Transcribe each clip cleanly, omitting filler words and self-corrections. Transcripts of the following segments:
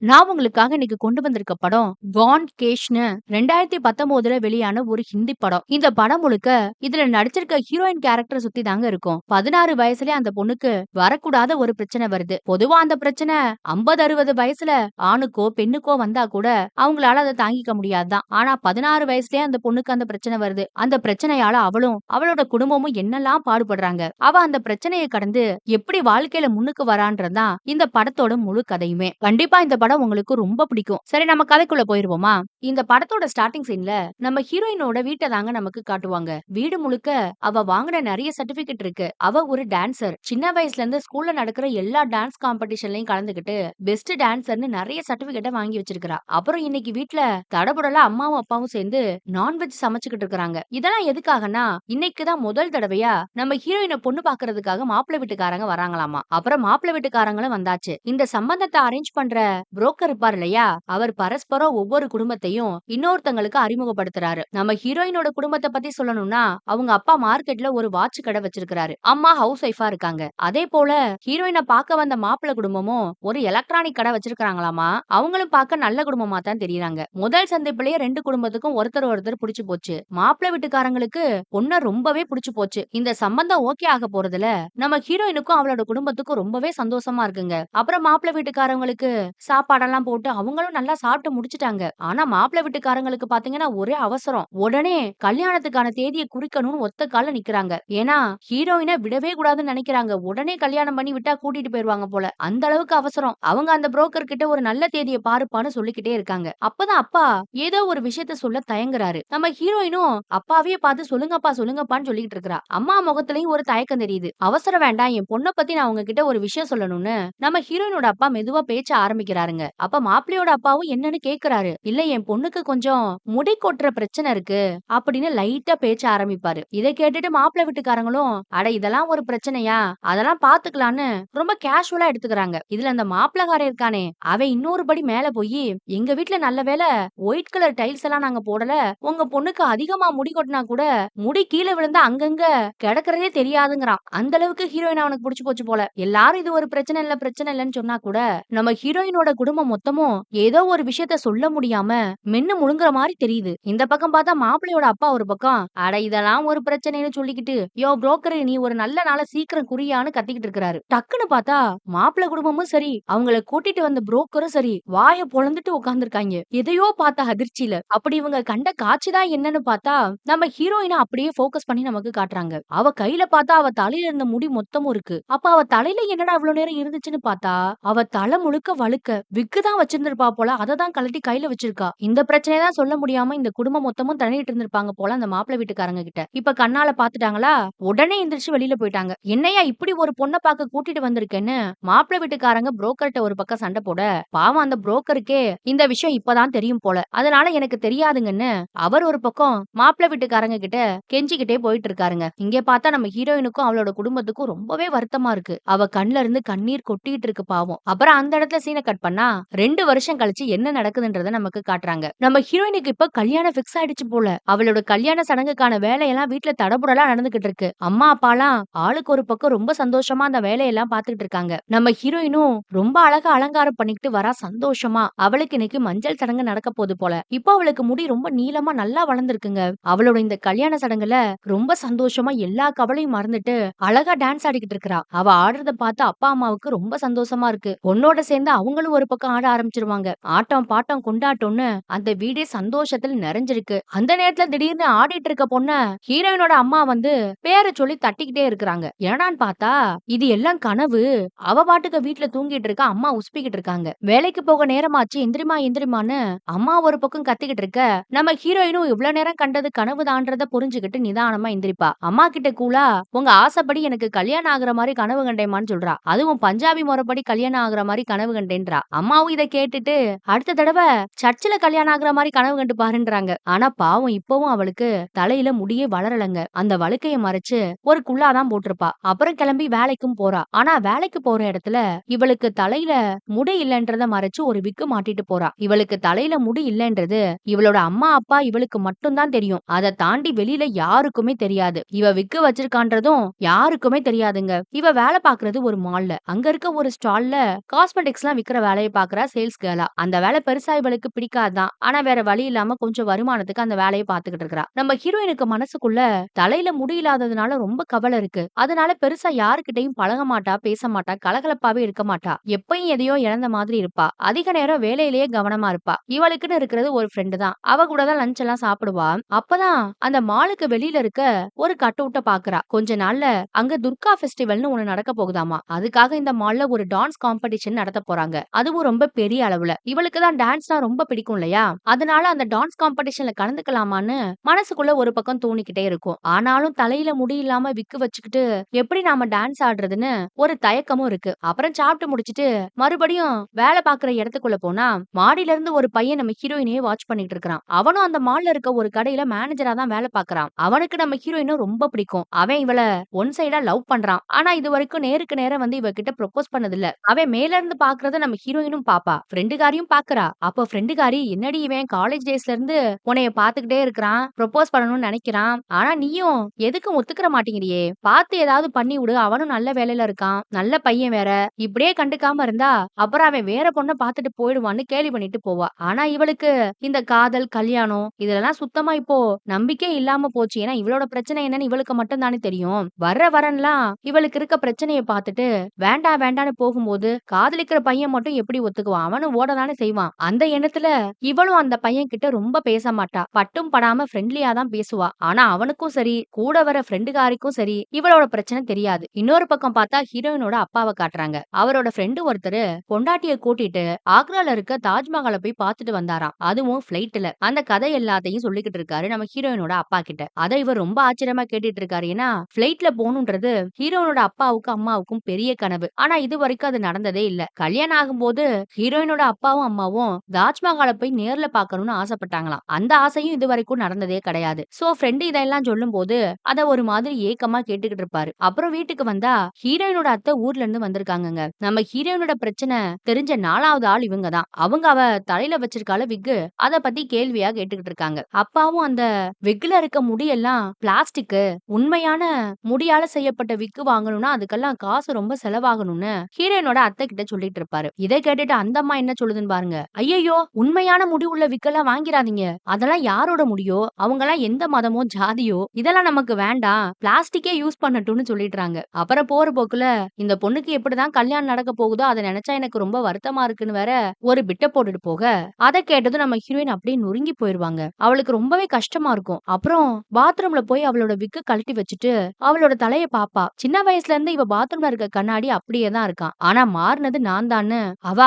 நான் உங்களுக்காக இன்னைக்கு கொண்டு வந்திருக்க படம் கான் கேஷ்னு 2019 வெளியான ஒரு ஹிந்தி படம். இந்த படம் முழுக்க இதுல நடிச்சிருக்க ஹீரோயின் கேரக்டர் சுத்தி தாங்க இருக்கும். 16 வயசுலயே அந்த பொண்ணுக்கு வரக்கூடாத ஒரு பிரச்சனை வருது. பொதுவா அந்த பிரச்சனை 50-60 வயசுல ஆணுக்கோ பெண்ணுக்கோ வந்தா கூட அவங்களால அதை தாங்கிக்க முடியாதுதான். ஆனா 16 வயசுலயே அந்த பொண்ணுக்கு அந்த பிரச்சனை வருது. அந்த பிரச்சனையால அவளும் அவளோட குடும்பமும் என்னெல்லாம் பாடுபடுறாங்க. அவ அந்த பிரச்சனையை கடந்து எப்படி வாழ்க்கையில முன்னுக்கு வரான்றதுதான் இந்த படத்தோட முழு கதையுமே. கண்டிப்பா இந்த படம் உங்களுக்கு ரொம்ப பிடிக்கும். சரி, நம்ம கதைக்குள்ள போயிருவோமா? இந்த படத்தோட ஸ்டார்டிங் சீன்ல நம்ம ஹீரோயினோட வீட்டை தாங்க நமக்கு காட்டுவாங்க. வீடு முழுக்க அவ வாங்கின நிறைய சர்டிபிகேட் இருக்கு. அவ ஒரு டான்சர். சின்ன வயசுல இருந்து ஸ்கூல்ல நடக்கிற எல்லா டான்ஸ் காம்படிஷன்லயும் கலந்துகிட்டு பெஸ்ட் டான்சர்னு நிறைய சர்டிபிகேட்டை வாங்கி வச்சிருக்கா. அப்புறம் இன்னைக்கு வீட்ல தடபுடலா அம்மாவும் அப்பாவும் சேர்ந்து நான்வெஜ் சமைச்சுக்கிட்டு இருக்காங்க. இதெல்லாம் எதுக்காகனா இன்னைக்குதான் முதல் தடவையா நம்ம ஹீரோயினை பொண்ணு பாக்குறதுக்காக மாப்பிள்ளை வீட்டுக்காரங்க வராங்களாமா. அப்புறம் மாப்பிள்ளை வீட்டுக்காரங்களும் வந்தாச்சு. இந்த சம்பந்தத்தை அரேஞ்ச் பண்ற புரோக்கர் இருப்பார் இல்லையா, அவர் பரஸ்பரம் ஒவ்வொரு குடும்பத்தையும் இன்னொருத்தங்களுக்கு அறிமுகப்படுத்துறாரு. நம்ம ஹீரோயினோட குடும்பத்தை பத்தி சொல்லணும்னா அவங்க அப்பா மார்க்கெட்ல ஒரு வாட்ச் கடை வச்சிருக்காரு. அம்மா ஹவுஸ் ஒய்ஃபா இருக்காங்க. அதே போல ஹீரோயினை பார்க்க வந்த மாப்பிள்ளை குடும்பமும் ஒரு எலக்ட்ரானிக் கடை வச்சிருக்காங்களாமா. அவங்களும் பார்க்க நல்ல குடும்பமா தான் தெரியறாங்க. முதல் சந்திப்பிலேயே ரெண்டு குடும்பத்துக்கும் ஒருத்தர் ஒருத்தர் பிடிச்சு போச்சு. மாப்பிள்ளை வீட்டுக்காரங்களுக்கு பொண்ண ரொம்பவே பிடிச்சு போச்சு. இந்த சம்பந்தம் ஓகே ஆக போறதுல நம்ம ஹீரோயினுக்கும் அவளோட குடும்பத்துக்கும் ரொம்பவே சந்தோஷமா இருக்குங்க. அப்புறம் மாப்பிள்ளை வீட்டுக்காரங்களுக்கு சாப்பாடெல்லாம் போட்டு அவங்களும் நல்லா சாப்பிட்டு முடிச்சிட்டாங்க. ஆனா மாப்பிள்ளை வீட்டுக்காரங்களுக்கு பாத்தீங்கன்னா ஒரே அவசரம். உடனே கல்யாணத்துக்கான தேதியை குறிக்கணும்னு ஒத்த கால நிக்கிறாங்க. ஏன்னா ஹீரோயினை விடவே கூடாதுன்னு நினைக்கிறாங்க. உடனே கல்யாணம் பண்ணி விட்டா கூட்டிட்டு போயிருவாங்க போல. அந்த அளவுக்கு அவசரம். அவங்க அந்த புரோக்கர் கிட்ட ஒரு நல்ல தேதியை பாருப்பான்னு சொல்லிக்கிட்டே இருக்காங்க. அப்பதான் அப்பா ஏதோ ஒரு விஷயத்த சொல்ல தயங்குறாரு. நம்ம ஹீரோயினும் அப்பாவே பார்த்து சொல்லுங்கப்பா சொல்லுங்கப்பான்னு சொல்லிட்டு இருக்கா. அம்மா முகத்திலயும் ஒரு தயக்கம் தெரியுது. அவசரம் வேண்டாம், என் பொண்ணை பத்தி நான் உங்ககிட்ட ஒரு விஷயம் சொல்லணும்னு நம்ம ஹீரோயினோட அப்பா மெதுவா பேச்ச ஆரம்பிக்கிறாருங்க. அப்ப மாப்பிள்ளையோட அப்பாவும் என்னன்னு கேக்குறாரு. இல்ல, என் பொண்ணுக்கு கொஞ்சம் முடி கொட்டுற பிரச்சனை இருக்கு அப்படின்னு லைட்டா பேச்ச ஆரம்பிப்பாரு. இதை கேட்டுட்டு மாப்பிள்ளை வீட்டுக்காரங்களும் அட இதெல்லாம் ஒரு பிரச்சனையா, அதெல்லாம் பாத்துக்கலான்னு ரொம்ப கேஷுவலா எடுத்துக்கிறாங்க. இதுல அந்த மாப்பிள்ளக்காரன் இருக்கானே அவன் இன்னொரு படி மேல போய் எங்க வீட்டுல நல்ல வேலை ஒயிட் கலர் டைல்ஸ் எல்லாம் நாங்க போடல, உங்க பொண்ணுக்கு அதிகமா முடி கொட்டினா கூட முடி கீழே விழுந்தா அங்கங்க கிடக்குறதே தெரியாதுங்கிறான். அந்த அளவுக்கு ஹீரோயின் அவனுக்கு புடிச்சு போச்சு போல. எல்லாரும் இது ஒரு பிரச்சனை இல்லன்னு சொன்னா கூட நம்ம ஹீரோயினோட குடும்பம் மொத்தமும் ஏதோ ஒரு விஷயத்த சொல்ல முடியாம மென்னு முழுங்குற மாதிரி தெரியுது. இந்த பக்கம் பார்த்தா மாப்பிள்ளையோட அப்பா ஒரு பக்கம் அட இதெல்லாம் ஒரு பிரச்சனைன்னு சொல்லிக்கிட்டு யோ புரோக்கர் நீ ஒரு நல்ல நாளை சீக்கிரம் குறியான்னு கத்திக்கிட்டு இருக்கிறாரு. டக்குன்னு பார்த்தா மாப்பிள்ளை குடும்பமும் சரி அவங்கள கூட்டிட்டு வந்த புரோக்கரும் சரி வாய பொழந்துட்டு உட்கார்ந்துருக்காங்க. எதையோ பார்த்த அதிர்ச்சியில. அப்படி இவங்க கண்ட காட்சிதான் என்னன்னு பார்த்தா நம்ம ஹீரோயினை அப்படியே போக்கஸ் பண்ணி நமக்கு காட்டுறாங்க. அவ கையில பார்த்தா அவ தலையில இருந்த முடி மொத்தமும் இருக்கு. அப்ப அவ தலையில என்னடா அவ்வளவு நேரம் இருந்துச்சுன்னு பார்த்தா அவ தலை முழுக்க வழுக்க விக்கு தான் வச்சிருந்திருப்பா போல. அததான் கழட்டி கையில வச்சிருக்கா. இந்த பிரச்சனையை தான் சொல்ல முடியாம இந்த குடும்பம் மொத்தமும் தள்ளிட்டு இருந்திருப்பாங்க போல அந்த மாப்பிள்ளை வீட்டுக்காரங்க கிட்ட. இப்ப கண்ணால பாத்துட்டாங்களா, உடனே எந்திரிச்சு வெளியில போயிட்டாங்க. என்னையா இப்படி ஒரு பொண்ணை பார்க்க கூட்டிட்டு வந்திருக்கேன்னு மாப்பிள்ளை வீட்டுக்காரங்க புரோக்கர்ட்ட ஒரு பக்கம் சண்டை போட, பாவம் அந்த புரோக்கருக்கே இந்த விஷயம் இப்பதான் தெரியும் போல. அதனால எனக்கு தெரியாதுங்கன்னு அவர் ஒரு பக்கம் மாப்பிள்ளை வீட்டுக்காரங்க கிட்ட கெஞ்சிக்கிட்டே போயிட்டு இருக்காருங்க. இங்க பார்த்தா நம்ம ஹீரோயினுக்கும் அவளோட குடும்பத்துக்கும் ரொம்பவே வருத்தமா இருக்கு. அவ கண்ணுல இருந்து கண்ணீர் கொட்டிட்டு இருக்கு பாவம். அப்புறம் அந்த இடத்துல சீனை கட் பண்ணா 2 வருஷம் கழிச்சு என்ன நடக்குதுன்றத நமக்கு காட்டுறாங்க. நம்ம ஹீரோயினுக்கு இப்ப கல்யாணம் பிக்ஸ் ஆயிடுச்சு போல. அவளோட கல்யாண சடங்குக்கான வேலையெல்லாம் வீட்டுல தடபுடலா நடந்துகிட்டு இருக்கு. அம்மா அப்பாலாம் ஆளுக்கு ஒரு பக்கம் ரொம்ப சந்தோஷமா அந்த வேலையெல்லாம் பாத்துக்கிட்டு இருக்காங்க. நம்ம ஹீரோயினும் ரொம்ப அழகா அலங்காரம் பண்ணிக்கிட்டு வரா சந்தோஷமா. அவளுக்கு இன்னைக்கு மஞ்சள் சடங்கு நடக்க போகுது போல. இப்போ அவளுக்கு முடி ரொம்ப நீளமா நல்லா வளர்ந்துருக்குங்க. அவளோட இந்த கல்யாண சடங்குல ரொம்ப சந்தோஷமா எல்லா கவலையும் மறந்துட்டு அழகா டான்ஸ் ஆடிக்கிட்டு இருக்கா. அவ ஆடுறத பார்த்து அப்பா அம்மாவுக்கு ரொம்ப சந்தோஷமா இருக்கு. பொண்ணோட சேர்ந்து அவங்களும் ஒரு பக்கம் ஆட ஆரம்பிச்சிருவாங்க. ஆட்டம் பாட்டம் கொண்டாட்டம்னு அந்த வீடே சந்தோஷத்துல நிறைஞ்சிருக்கு. அந்த நேரத்துல திடீர்னு ஆடிட்டு இருக்க பொண்ண ஹீரோயினோட அம்மா வந்து பேரை சொல்லி தட்டிக்கிட்டே இருக்கிறாங்க. என்னடான்னு பார்த்தா இது எல்லாம் கனவு. அவ பாட்டுக்கு வீட்டுல தூங்கிட்டு இருக்க, அம்மா உசுப்பிக்கிட்டு இருக்காங்க. வேலைக்கு போக நேரமாச்சு, எந்திரிமா எந்திரிமான்னு அம்மா ஒரு பக்கம் கத்திக்கிட்டு இருக்க, நம்ம ஹீரோயினும் இவ்வளவு நேரம் கண்டது கனவுதான்றத புரிஞ்சுக்கிட்டு நிதானமா எந்திரிப்பா. அம்மா கிட்ட கூலா உங்க ஆசைப்படி எனக்கு கல்யாணம் ஆகுற மாதிரி கனவு கண்டேமான்னு சொல்றா. அதுவும் பஞ்சாபி முறைப்படி கல்யாணம் ஆகுற மாதிரி கனவு கண்டேன்றா. அம்மாவும் இதை கேட்டுட்டு அடுத்த தடவை சர்ச்சில் கல்யாணம் ஆகுற மாதிரி கனவு கண்டு பாருன்றாங்க. ஆனா பாவம் இப்பவும் அவளுக்கு தலையில முடியே வளரலங்க. அந்த வழுக்கைய மறைச்சு ஒரு குள்ளாதான் போட்டிருப்பா. அப்புறம் கிளம்பி வேலைக்கும் போறா. ஆனா வேலைக்கு போற இடத்துல இவளுக்கு தலையில முடி இல்லன்றத மறைச்சு ஒரு விக்கு மாட்டிட்டு போறா. இவளுக்கு தலையில முடி இல்லன்றது இவளோட அம்மா அப்பா இவளுக்கு மட்டும்தான் தெரியும். அதை தாண்டி வெளியில யாருக்குமே தெரியாது. இவ விக்கு வச்சிருக்கான்றதும் யாருக்குமே தெரியாதுங்க. இவ வேலை பாக்குறது ஒரு மால்ல. அங்க இருக்க ஒரு ஸ்டால்ல காஸ்மெட்டிக்ஸ் எல்லாம் விக்கிற வேலையை பாக்குறா சேல்ஸ் கேர்லா. அந்த வேலை பெருசா இவளுக்கு பிடிக்காதுதான். ஆனா வேற வழி இல்லாம கொஞ்சம் வருமானத்துக்கு அந்த வேலைய பாத்துக்கிட்டு இருக்கா. நம்ம ஹீரோயினுக்கு மனசுக்குள்ள தலையில முடி இல்லாததுனால ரொம்ப கவலை இருக்கு. அதனால பெருசா யாருக்கிட்டயும் பழக மாட்டா, பேச மாட்டா, கலகலப்பாவே இருக்க மாட்டா. எப்பயும் எதையோ இழந்த மாதிரி இருப்பா. அதிக நேரம் வேலையிலேயே கவனமா இருப்பா. இவளுக்குன்னு இருக்கிறது ஒரு ஃப்ரெண்டு தான். அவ கூட தான் லஞ்ச் எல்லாம் சாப்பிடுவா. அப்பதான் அந்த மாலுக்கு வெளியில இருக்க ஒரு கட் அவுட்ட பாக்குறா. கொஞ்ச நாள்ல அங்க துர்கா ஃபெஸ்டிவல்னு ஒண்ணு நடக்க போகுதாமா. அதுக்காக இந்த மால்ல ஒரு டான்ஸ் காம்படிஷன் நடத்த போறாங்க. அதுவும் ரொம்ப பெரிய அளவுல. இவளுக்கு தான் டான்ஸ்னா ரொம்ப பிடிக்கும் இல்லையா? அதனால அந்த டான்ஸ் காம்படிஷன்ல கலந்துக்கலாமான்னு மனசுக்குள்ள ஒரு பக்கம் தோணிக்கிட்டே இருக்கும். ஆனாலும் தலையில முடி இல்லாம விக்கு வச்சுக்கிட்டு எப்படி நாம டான்ஸ் ஆடுறதுன்னு ஒரு தயக்கமும் இருக்கு. அப்புறம் சாப்பிட்டு முடிச்சிட்டு மறுபடியும் வேலை பாக்குற இடத்துக்குள்ள போனா மாடியில இருந்து ஒரு பையன் நம்ம ஹீரோயினையே வாட்ச் பண்ணிட்டு இருக்கான். அவனும் அந்த மால்ல இருக்க ஒரு கடையில மேனேஜரா தான் வேலை பாக்குறான். அவனுக்கு நம்ம ஹீரோயினும் ரொம்ப பிடிக்கும். அவன் இவள ஒன் சைடா லவ் பண்றான். ஆனா இது வரைக்கும் நேருக்கு நேரா வந்து இவகிட்ட ப்ரொபோஸ் பண்ணது இல்ல. அவன் மேல இருந்து பாக்குறத நம்ம ஹீரோயினும் பாப்பா. ஃப்ரெண்டுகாரியும் பாக்குறா. அப்போ ஃப்ரெண்டுகாரி என்னடி இவன் காலேஜ் டேஸ்ல இருந்து உன்னைய பாத்துக்கிட்டே இருக்கிறான், ப்ரொபோஸ் பண்ணணும்னு நினைக்கிறான். ஆனா நீயும் எதுக்கும் ஒத்துக்கிற மாட்டேங்கிறியே, பார்த்து ஏதாவது பண்ணி விடு. அவனும் நல்ல வேலையில இருக்கான், நல்ல பையன் வேற. இப்படியே கண்டுக்காம இருந்தா அப்புறம் அவன் வேற பொண்ண பாத்துட்டு போயிடுவான்னு கேலி பண்ணிட்டு போவா. ஆனா இவளுக்கு இந்த காதல், கல்யாணம் இதெல்லாம் சுத்தமா இப்போ நம்பிக்கை இல்லாம போச்சு. ஏன்னா இவளோட பிரச்சனை என்னன்னு இவளுக்கு மட்டும் தானே தெரியும். வர்ற வரன்லாம் இவளுக்கு இருக்க பிரச்சனைய பாத்துட்டு வேண்டாம் வேண்டான்னு போகும்போது காதலிக்கிற பையன் மட்டும் எப்படி ஒத்துக்குவான்? அவனும் ஓட தானே செய்வான். அந்த எண்ணத்துல இவளும் அந்த பையன் கிட்ட ரொம்ப பேச மாட்டா. பட்டும் படாம ஃப்ரெண்ட்லியா தான் பேசுவா. ஆனா அவனுக்கும் சரி, கூட வர ஃப்ரெண்டுகாரிக்கும் சரி இவளோட பிரச்சனை தெரியாது. இன்னொரு பக்கம் பார்த்தா ஹீரோயினோட அப்பாவை காட்டுறாங்க. அவரோட ஃப்ரெண்டு ஒருத்தரு பொண்டாட்டிய கூட்டிட்டு ஆக்ரால இருக்க தாஜ்மஹாலை போய் பார்த்துட்டு வந்தாராம். அதுவும் ஃபிளைட்ல. அந்த கதை எல்லாத்தையும் சொல்லிக்கிட்டு இருக்காரு நம்ம ஹீரோயினோட அப்பா கிட்ட. அதை இவர் ரொம்ப ஆச்சரியமா கேட்டுட்டு இருக்காரு. ஏன்னா ஃபிளைட்ல போகணுன்றது ஹீரோயினோட அப்பாவுக்கும் அம்மாவுக்கும் பெரிய கனவு. ஆனா இது வரைக்கும் அது நடந்ததே இல்ல. கல்யாணம் ஆகும்போது ஹீரோயினோட அப்பாவும் அம்மாவும் தாஜ்மஹாலை போய் நேர்ல பார்க்கணும்னு ஆசைப்பட்டாங்களாம். அந்த ஆசையும் இது வரைக்கும் நடந்ததே கிடையாது. சோ ஃப்ரெண்டு இதெல்லாம் சொல்லும் போது அத ஒரு மாதிரி ஏக்கமா கேட்டுக்கிட்டு இருப்பாரு. அப்புறம் வீட்டுக்கு வந்தா ஹீரோயினோட அத்தை ஊர்ல இருந்து வந்திருக்காங்கங்க. நம்ம ஹீரோயினோட பிரச்சனை தெரிஞ்ச 4வது ஆள் இவங்க தான். அவங்க அவ தலையில வச்சிருக்கால விக்கு, அத பத்தி கேள்வியா கேட்டுக்கிட்டு இருக்காங்க. அப்பாவும் அந்த விக்ல இருக்க முடியெல்லாம் பிளாஸ்டிக், உண்மையான முடியால செய்யப்பட்ட விக்கு வாங்கணும்னா அதுக்கெல்லாம் காசு ரொம்ப செலவாகணும்னு ஹீரோயினோட அத்தை கிட்ட சொல்லிட்டு இருப்பாரு. இதை கேட்டுட்டு அந்த அம்மா என்ன சொல்லுதுன்னு பாருங்க. ஐயையோ, உண்மையான முடி உள்ள விக்கெல்லாம் வாங்கிராதீங்க. அதெல்லாம் யாரோட முடியோ, அவங்க எல்லாம் எந்த மதமோ ஜாதியோ இதெல்லாம் நமக்கு வேண்டாம், பிளாஸ்டிக்கே யூஸ் பண்ணட்டும்னு சொல்லிடுறாங்க. அப்புறம் போற போக்குல இந்த பொண்ணுக்கு எப்படிதான் கல்யாணம் நடக்க போகுதோ அதை நினைச்சா எனக்கு ரொம்ப வருத்தமா இருக்குன்னு வேற ஒரு பிட்ட போட்டுட்டு போக, அதை கேட்டதும் நம்ம ஹீரோயின் அப்படியே நொறுங்கி போயிருவாங்க. அவளுக்கு ரொம்பவே கஷ்டமா இருக்கும். அப்புறம் பாத்ரூம்ல போய் அவளோட விக்கு கழட்டி வச்சுட்டு அவளோட தலைய பாப்பா. சின்ன வயசுல இருந்து இவ பாத்ரூம்ல இருக்க கண்ணாடி அப்படியே தான் இருக்கான். ஆனா மாறினது நான் தான்னு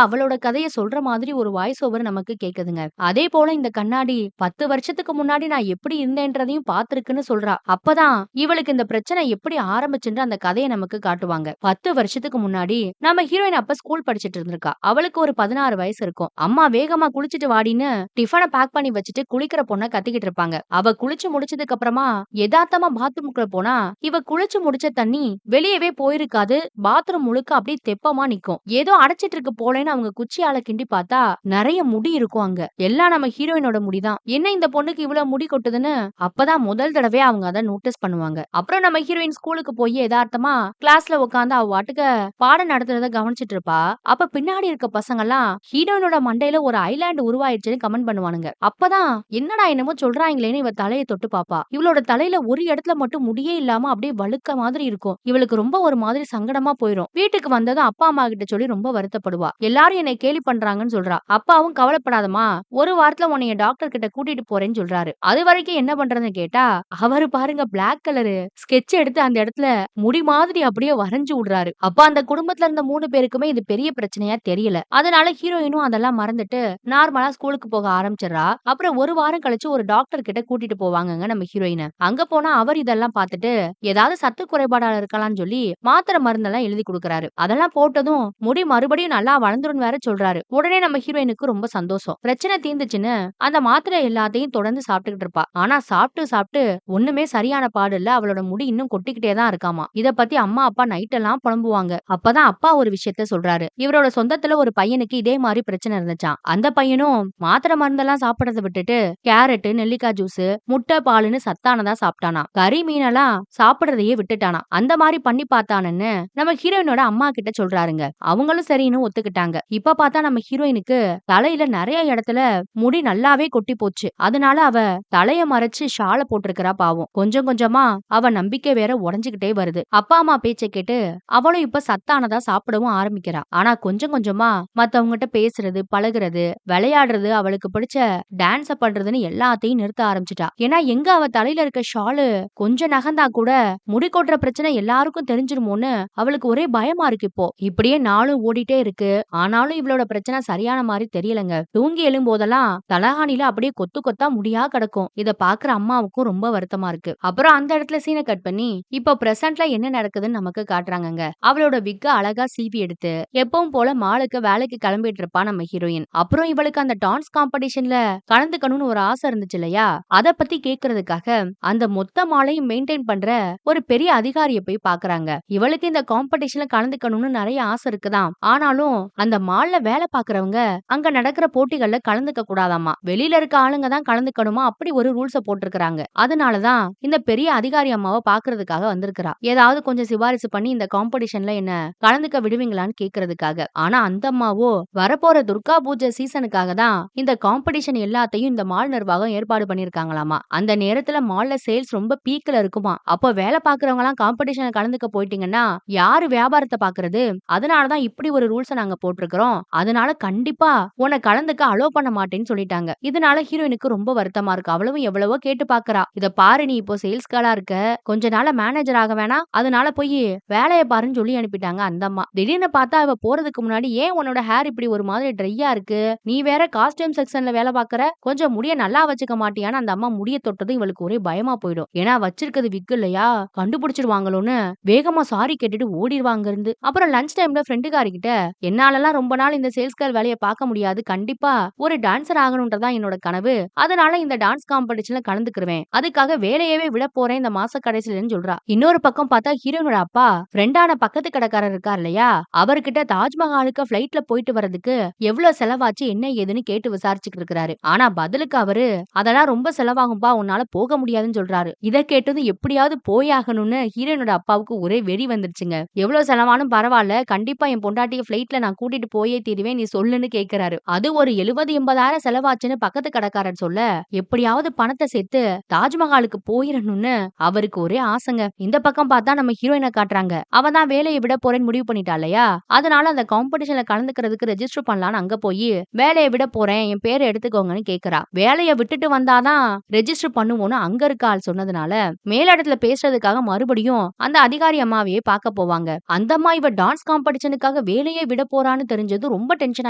அவளோட கதையை சொல்ற மாதிரி ஒரு வாய்ஸ் ஓவர் நமக்கு கேக்குதுங்க. அதே போல இந்த கண்ணாடி 10 வருஷத்துக்கு முன்னாடி நான் எப்படி இருந்தேன்றதையும் பாத்துருக்குன்னு சொல்றா. அப்பதான் இவளுக்கு இந்த பிரச்சனை எப்படி ஆரம்பிச்சுன்ற அந்த கதையை நமக்கு காட்டுவாங்க. 10 வருஷத்துக்கு முன்னாடி நம்ம ஹீரோயின் அப்ப ஸ்கூல் படிச்சிட்டு இருந்திருக்கா. அவளுக்கு ஒரு 16 வயசு இருக்கும். அம்மா வேகமா குளிச்சிட்டு வாடின்னு டிஃபனை பேக் பண்ணி வச்சுட்டு குளிக்கிற பொண்ண கத்திக்கிட்டு இருப்பாங்க. அவ குளிச்சு முடிச்சதுக்கு அப்புறமா யதார்த்தமா பாத்ரூமுக்குள்ள போனா இவ குளிச்சு முடிச்ச தண்ணி வெளியவே போயிருக்காது. பாத்ரூம் முழுக்க அப்படியே தெப்பமா நிக்கும். ஏதோ அடைச்சிட்டு இருக்கு போலேன்னு அவங்க குச்சியால கிண்டி பார்த்தா நிறைய முடி இருக்கும் அங்க. எல்லாம் நம்ம ஹீரோயினோட முடிதான். என்ன இந்த பொண்ணுக்கு இவ்வளவு முடி கொட்டுதுன்னு அப்பதான் முதல் தடவை அவங்க அதை நோட்டீஸ் பண்ணுவாங்க. அப்புறம் நம்ம ஹீரோயின் ஸ்கூலுக்கு போய் யதார்த்தமா கிளாஸ்ல உட்காந்து அவ வாட்டுக்கு பாடம் நடத்துறத கவனிச்சிட்டு இருப்பா. அப்ப பின்னாடி இருக்க பசங்க எல்லாம் ஹீரோயினோட மண்டையில ஒரு ஐலாண்ட் உருவாயிடுச்சுன்னு கமெண்ட் பண்ணுவானுங்க. அப்பதான் என்னடா என்னமோ சொல்றாங்களேன்னு இவ தலையை தொட்டு பாப்பா. இவளோட தலையில ஒரு இடத்துல மட்டும் முடியே இல்லாம அப்படியே வழுக்க மாதிரி இருக்கும். இவளுக்கு ரொம்ப ஒரு மாதிரி சங்கடமா போயிரும். வீட்டுக்கு வந்ததும் அப்பா அம்மா கிட்ட சொல்லி ரொம்ப வருத்தப்படுவா. எல்லாரும் என்னை கேலி பண்றாங்கன்னு சொல்றா. அப்பாவும் கவலைப்படாதமா, ஒரு வாரத்துல உன்னைய டாக்டர் கிட்ட கூட்டிட்டு போறேன்னு சொல்றாரு. அது வரைக்கும் என்ன பண்றதுன்னு கேட்டா அவரு பாருங்க பிளாக் கலரு ஸ்கெட்ச் எடுத்து அந்த இடத்துல முடி மாதிரி அப்படியே வரைஞ்சு விடுறாரு. அப்ப அந்த குடும்பத்துல இருந்த 3 பேருக்குமே இது பெரிய பிரச்சனையா தெரியல. அதனால ஹீரோயினும் அதெல்லாம் மறந்துட்டு நார்மலா ஸ்கூலுக்கு போக ஆரம்பிச்சிடறா. அப்புறம் ஒரு வாரம் கழிச்சு ஒரு டாக்டர் கிட்ட கூட்டிட்டு போவாங்கங்க நம்ம ஹீரோயினை. அங்க போனா அவர் இதெல்லாம் பார்த்துட்டு ஏதாவது சத்து குறைபாடால இருக்கலாம்னு சொல்லி மாத்திரை மருந்தெல்லாம் எழுதி கொடுக்கறாரு. அதெல்லாம் போட்டதும் முடி மறுபடியும் நல்லா வளர்ந்துரும் வேற சொல்றாரு. உடனே நம்ம ஹீரோயினுக்கு ரொம்ப சந்தோஷம். பிரச்சனை தீர்ந்துச்சுன்னு அந்த மாத்திரை எல்லாத்தையும் தொடர்ந்து சாப்பிட்டுக்கிட்டு இருப்பா. ஆனா சாப்பிட்டு சாப்பிட்டு ஒண்ணுமே சரியான பாடு இல்ல. அவளோட முடி இன்னும் கொட்டிக்கிட்டே தான் இருக்காமா. இத பத்தி அம்மா அப்பா நைட் எல்லாம் புலம்புவாங்க. அப்பதான் அப்பா ஒரு விஷயத்த சொல்றாரு. இவரோட சொந்தத்துல ஒரு பையனுக்கு இதே மாதிரி பிரச்சனை இருந்துச்சாம். அந்த பையனும் மாத்திரை மருந்தெல்லாம் சாப்பிடறத விட்டுட்டு கேரட், நெல்லிக்காய் ஜூஸ், முட்டை, பாலுன்னு சத்தானதா சாப்பிட்டானா. கறி மீனெல்லாம் சாப்பிடறதையே விட்டுட்டானா. அந்த மாதிரி பண்ணி பார்த்தானன்னு நம்ம ஹீரோயினோட அம்மா கிட்ட சொல்றாருங்க. அவங்களும் சரின்னு ஒத்துக்கிட்டாங்க. காட்டுறாங்க. இப்ப பார்த்தா நம்ம ஹீரோயினுக்கு தலையில நெறைய இடத்துல முடி நல்லாவே கொட்டி போச்சு. அதனால அவ தலைய மறைச்சு ஷால போட்டிருக்கிறா பாவம். கொஞ்சம் கொஞ்சமா அவ நம்பிக்கை வேற உடைஞ்சுகிட்டே வருது. அப்பா அம்மா பேச்ச கேட்டு அவளும் இப்ப சத்தானதா சாப்பிடவும் ஆரம்பிக்கிறா. ஆனா கொஞ்சம் கொஞ்சமா மத்தவங்ககிட்ட பேசுறது, பழகுறது, விளையாடுறது, அவளுக்கு பிடிச்ச டான்ஸ பண்றதுன்னு எல்லாத்தையும் நிறுத்த ஆரம்பிச்சுட்டா. ஏன்னா எங்க அவ தலையில இருக்க ஷாலு கொஞ்சம் நகர்ந்தா கூட முடி கொட்டுற பிரச்சனை எல்லாருக்கும் தெரிஞ்சிருமோன்னு அவளுக்கு ஒரே பயமா இருக்கு இப்போ. இப்படியே நாளும் ஓடிட்டே இருக்கு. ஆனாலும் இவளோட பிரச்சனை சரியான மாதிரி தெரியலங்க. தூங்கி எழும்போதெல்லாம் தலகாணில அப்படியே கொத்து கொத்தா முடியா கிடக்கும். இத பாக்குற அம்மாவுக்கும் ரொம்ப வருத்தமா இருக்கு. அப்புறம் அந்த இடத்துல சீனை கட் பண்ணி இப்போ பிரசன்ட்ல என்ன நடக்குதுன்னு நமக்கு காட்டுறாங்கங்க. அவளோட விக்க அழகா சீவி எடுத்து எப்பவும் போல மாலுக்கு வேலைக்கு கிளம்பிட்டு இருப்பா நம்ம ஹீரோயின். அப்புறம் இவளுக்கு அந்த டான்ஸ் காம்படிஷன்ல கலந்துக்கணும்னு ஒரு ஆசை இருந்துச்சு இல்லையா, அத பத்தி கேக்குறதுக்காக அந்த மொத்த மாலையும் மெயின்டைன் பண்ற ஒரு பெரிய அதிகாரிய போய் பாக்குறாங்க. இவளுக்கு இந்த காம்படிஷன்ல கலந்துக்கணும்னு நிறைய ஆசை இருக்குதாம். ஆனாலும் அந்த மால்ல வேலை பாக்குறவங்க அங்க நடக்கிற போட்டிகள்ல கலந்துக்க கூடாதாமா. வெளியில இருக்க ஆளுங்க தான் கலந்துக்கணுமா, அப்படி ஒரு ரூல்ஸ போட்டிருக்காங்க. அதனாலதான் இந்த பெரிய அதிகாரி அம்மாவை பாக்குறதுக்காக வந்திருக்கிறா. ஏதாவது கொஞ்சம் சிபாரிசு பண்ணி இந்த காம்படிஷன்ல என்ன கலந்துக்க விடுவீங்களான்னு கேக்குறதுக்காக. ஆனா அந்த அம்மாவோ வரப்போற துர்கா பூஜை சீசனுக்காக தான் இந்த காம்படிஷன் எல்லாத்தையும் இந்த மால் நிர்வாகம் ஏற்பாடு பண்ணிருக்காங்களாமா. அந்த நேரத்துல மால்ல சேல்ஸ் ரொம்ப பீக்ல இருக்குமா. அப்போ வேலை பாக்குறவங்க எல்லாம் காம்படிஷன்ல கலந்துக்க போயிட்டீங்கன்னா யாரு வியாபாரத்தை பாக்குறது? அதனாலதான் இப்படி ஒரு ரூல்ஸ நாங்க போட்டிருக்கிறோம். அதனால கண்டிப்பா உன்னை கலந்துக்க அலோ பண்ண மாட்டேன்னு சொல்லிட்டாங்க. இதனால ஹீரோயினுக்கு ரொம்ப வருத்தமா இருக்கு. அவளும் எவ்வளவோ கேட்டு பாக்குறா. இத பாரு, நீ இப்போ சேல்ஸ் கேர்லா இருக்க, கொஞ்ச நாள மேனேஜர் ஆக வேணா, அதனால போய் வேலைய பாருன்னு சொல்லி அனுப்பிட்டாங்க அந்த அம்மா. திடீர்னு பார்த்தா இவ போறதுக்கு முன்னாடி ஏன் உன்னோட ஹேர் இப்படி ஒரு மாதிரி ட்ரையா இருக்கு, நீ வேற காஸ்டியூம் செக்ஷன்ல வேலை பாக்குற, கொஞ்சம் முடிய நல்லா வச்சுக்க மாட்டியான்னு அந்த அம்மா முடிய தொட்டது இவளுக்கு ஒரே பயமா போயிடும். ஏன்னா வச்சிருக்கிறது விக் இல்லையா, கண்டுபிடிச்சிருவாங்களோன்னு வேகமா சாரி கேட்டுட்டு ஓடிடுவாங்க இருந்து. அப்புறம் லஞ்ச் டைம்ல ஃப்ரெண்டுக்காரி கிட்ட என்னாலலாம் ரொம்ப நாள் இந்த சேல்ஸ் கேர்ள் வேலையை பார்க்க முடியாது, கண்டிப்பா ஒரு டான்சர் ஆகணும்ன்றதா என்னோட கனவு, அதனால இந்த டான்ஸ் காம்படிஷன்ல கலந்துக்குருவேன், அதுக்காக வேலையவே விட போறேன் இந்த மாச கடைசிலன்னு சொல்றா. இன்னொரு பக்கம் பார்த்தா ஹீரோனோட அப்பா ஃப்ரெண்டான பக்கத்து கடைக்காரர் இருக்கார் இல்லையா, அவர்கிட்ட தாஜ்மஹாலுக்கு பிளைட்ல போயிட்டு வரதுக்கு எவ்வளவு செலவாச்சு என்ன ஏதுன்னு கேட்டு விசாரிச்சுட்டு இருக்காரு. ஆனா பதிலுக்கு அவரு அதெல்லாம் ரொம்ப செலவாகும்பா, உன்னால போக முடியாதுன்னு சொல்றாரு. இத கேட்டது எப்படியாவது போயாகணும்னு ஹீரோனோட அப்பாவுக்கு ஒரே வெறி வந்துருச்சுங்க. எவ்வளவு செலவானும் பரவாயில்ல, கண்டிப்பா என் பொண்டாட்டிய பிளைட்ல நான் கூட்டிட்டு போயே தீருவேன், நீ சொல்லுன்னு கேக்குறாரு. அது ஒரு 70-80 செலவாச்சுன்னு பக்கத்து கடைக்காரர் சொல்ல எப்படியாவது பணத்தை சேர்த்து தாஜ்மஹாலுக்கு போயிடணும்னு அவருக்கு ஒரே ஆசைங்க. இந்த பக்கம் பார்த்தா நம்ம ஹீரோயினை காட்டுறாங்க. அவ தான் வேலையை விட போறேன்னு முடிவு பண்ணிட்டா இல்லையா, அதனால அந்த காம்படிஷன்ல கலந்துக்கிறதுக்கு ரெஜிஸ்டர் பண்ணலான்னு அங்க போய் வேலையை விட போறேன், என் பேரை எடுத்துக்கோங்கன்னு கேக்குறா. வேலையை விட்டுட்டு வந்தாதான் ரெஜிஸ்டர் பண்ணுவோம்னு அங்க இருக்க ஆள் சொன்னதுனால மேலிடத்துல பேசுறதுக்காக மறுபடியும் அந்த அதிகாரி அம்மாவையே பார்க்க போவாங்க. அந்த அம்மா இவ டான்ஸ் காம்படிஷனுக்காக வேலையே விட போறான்னு தெரிஞ்சது ரொம்ப டென்ஷன்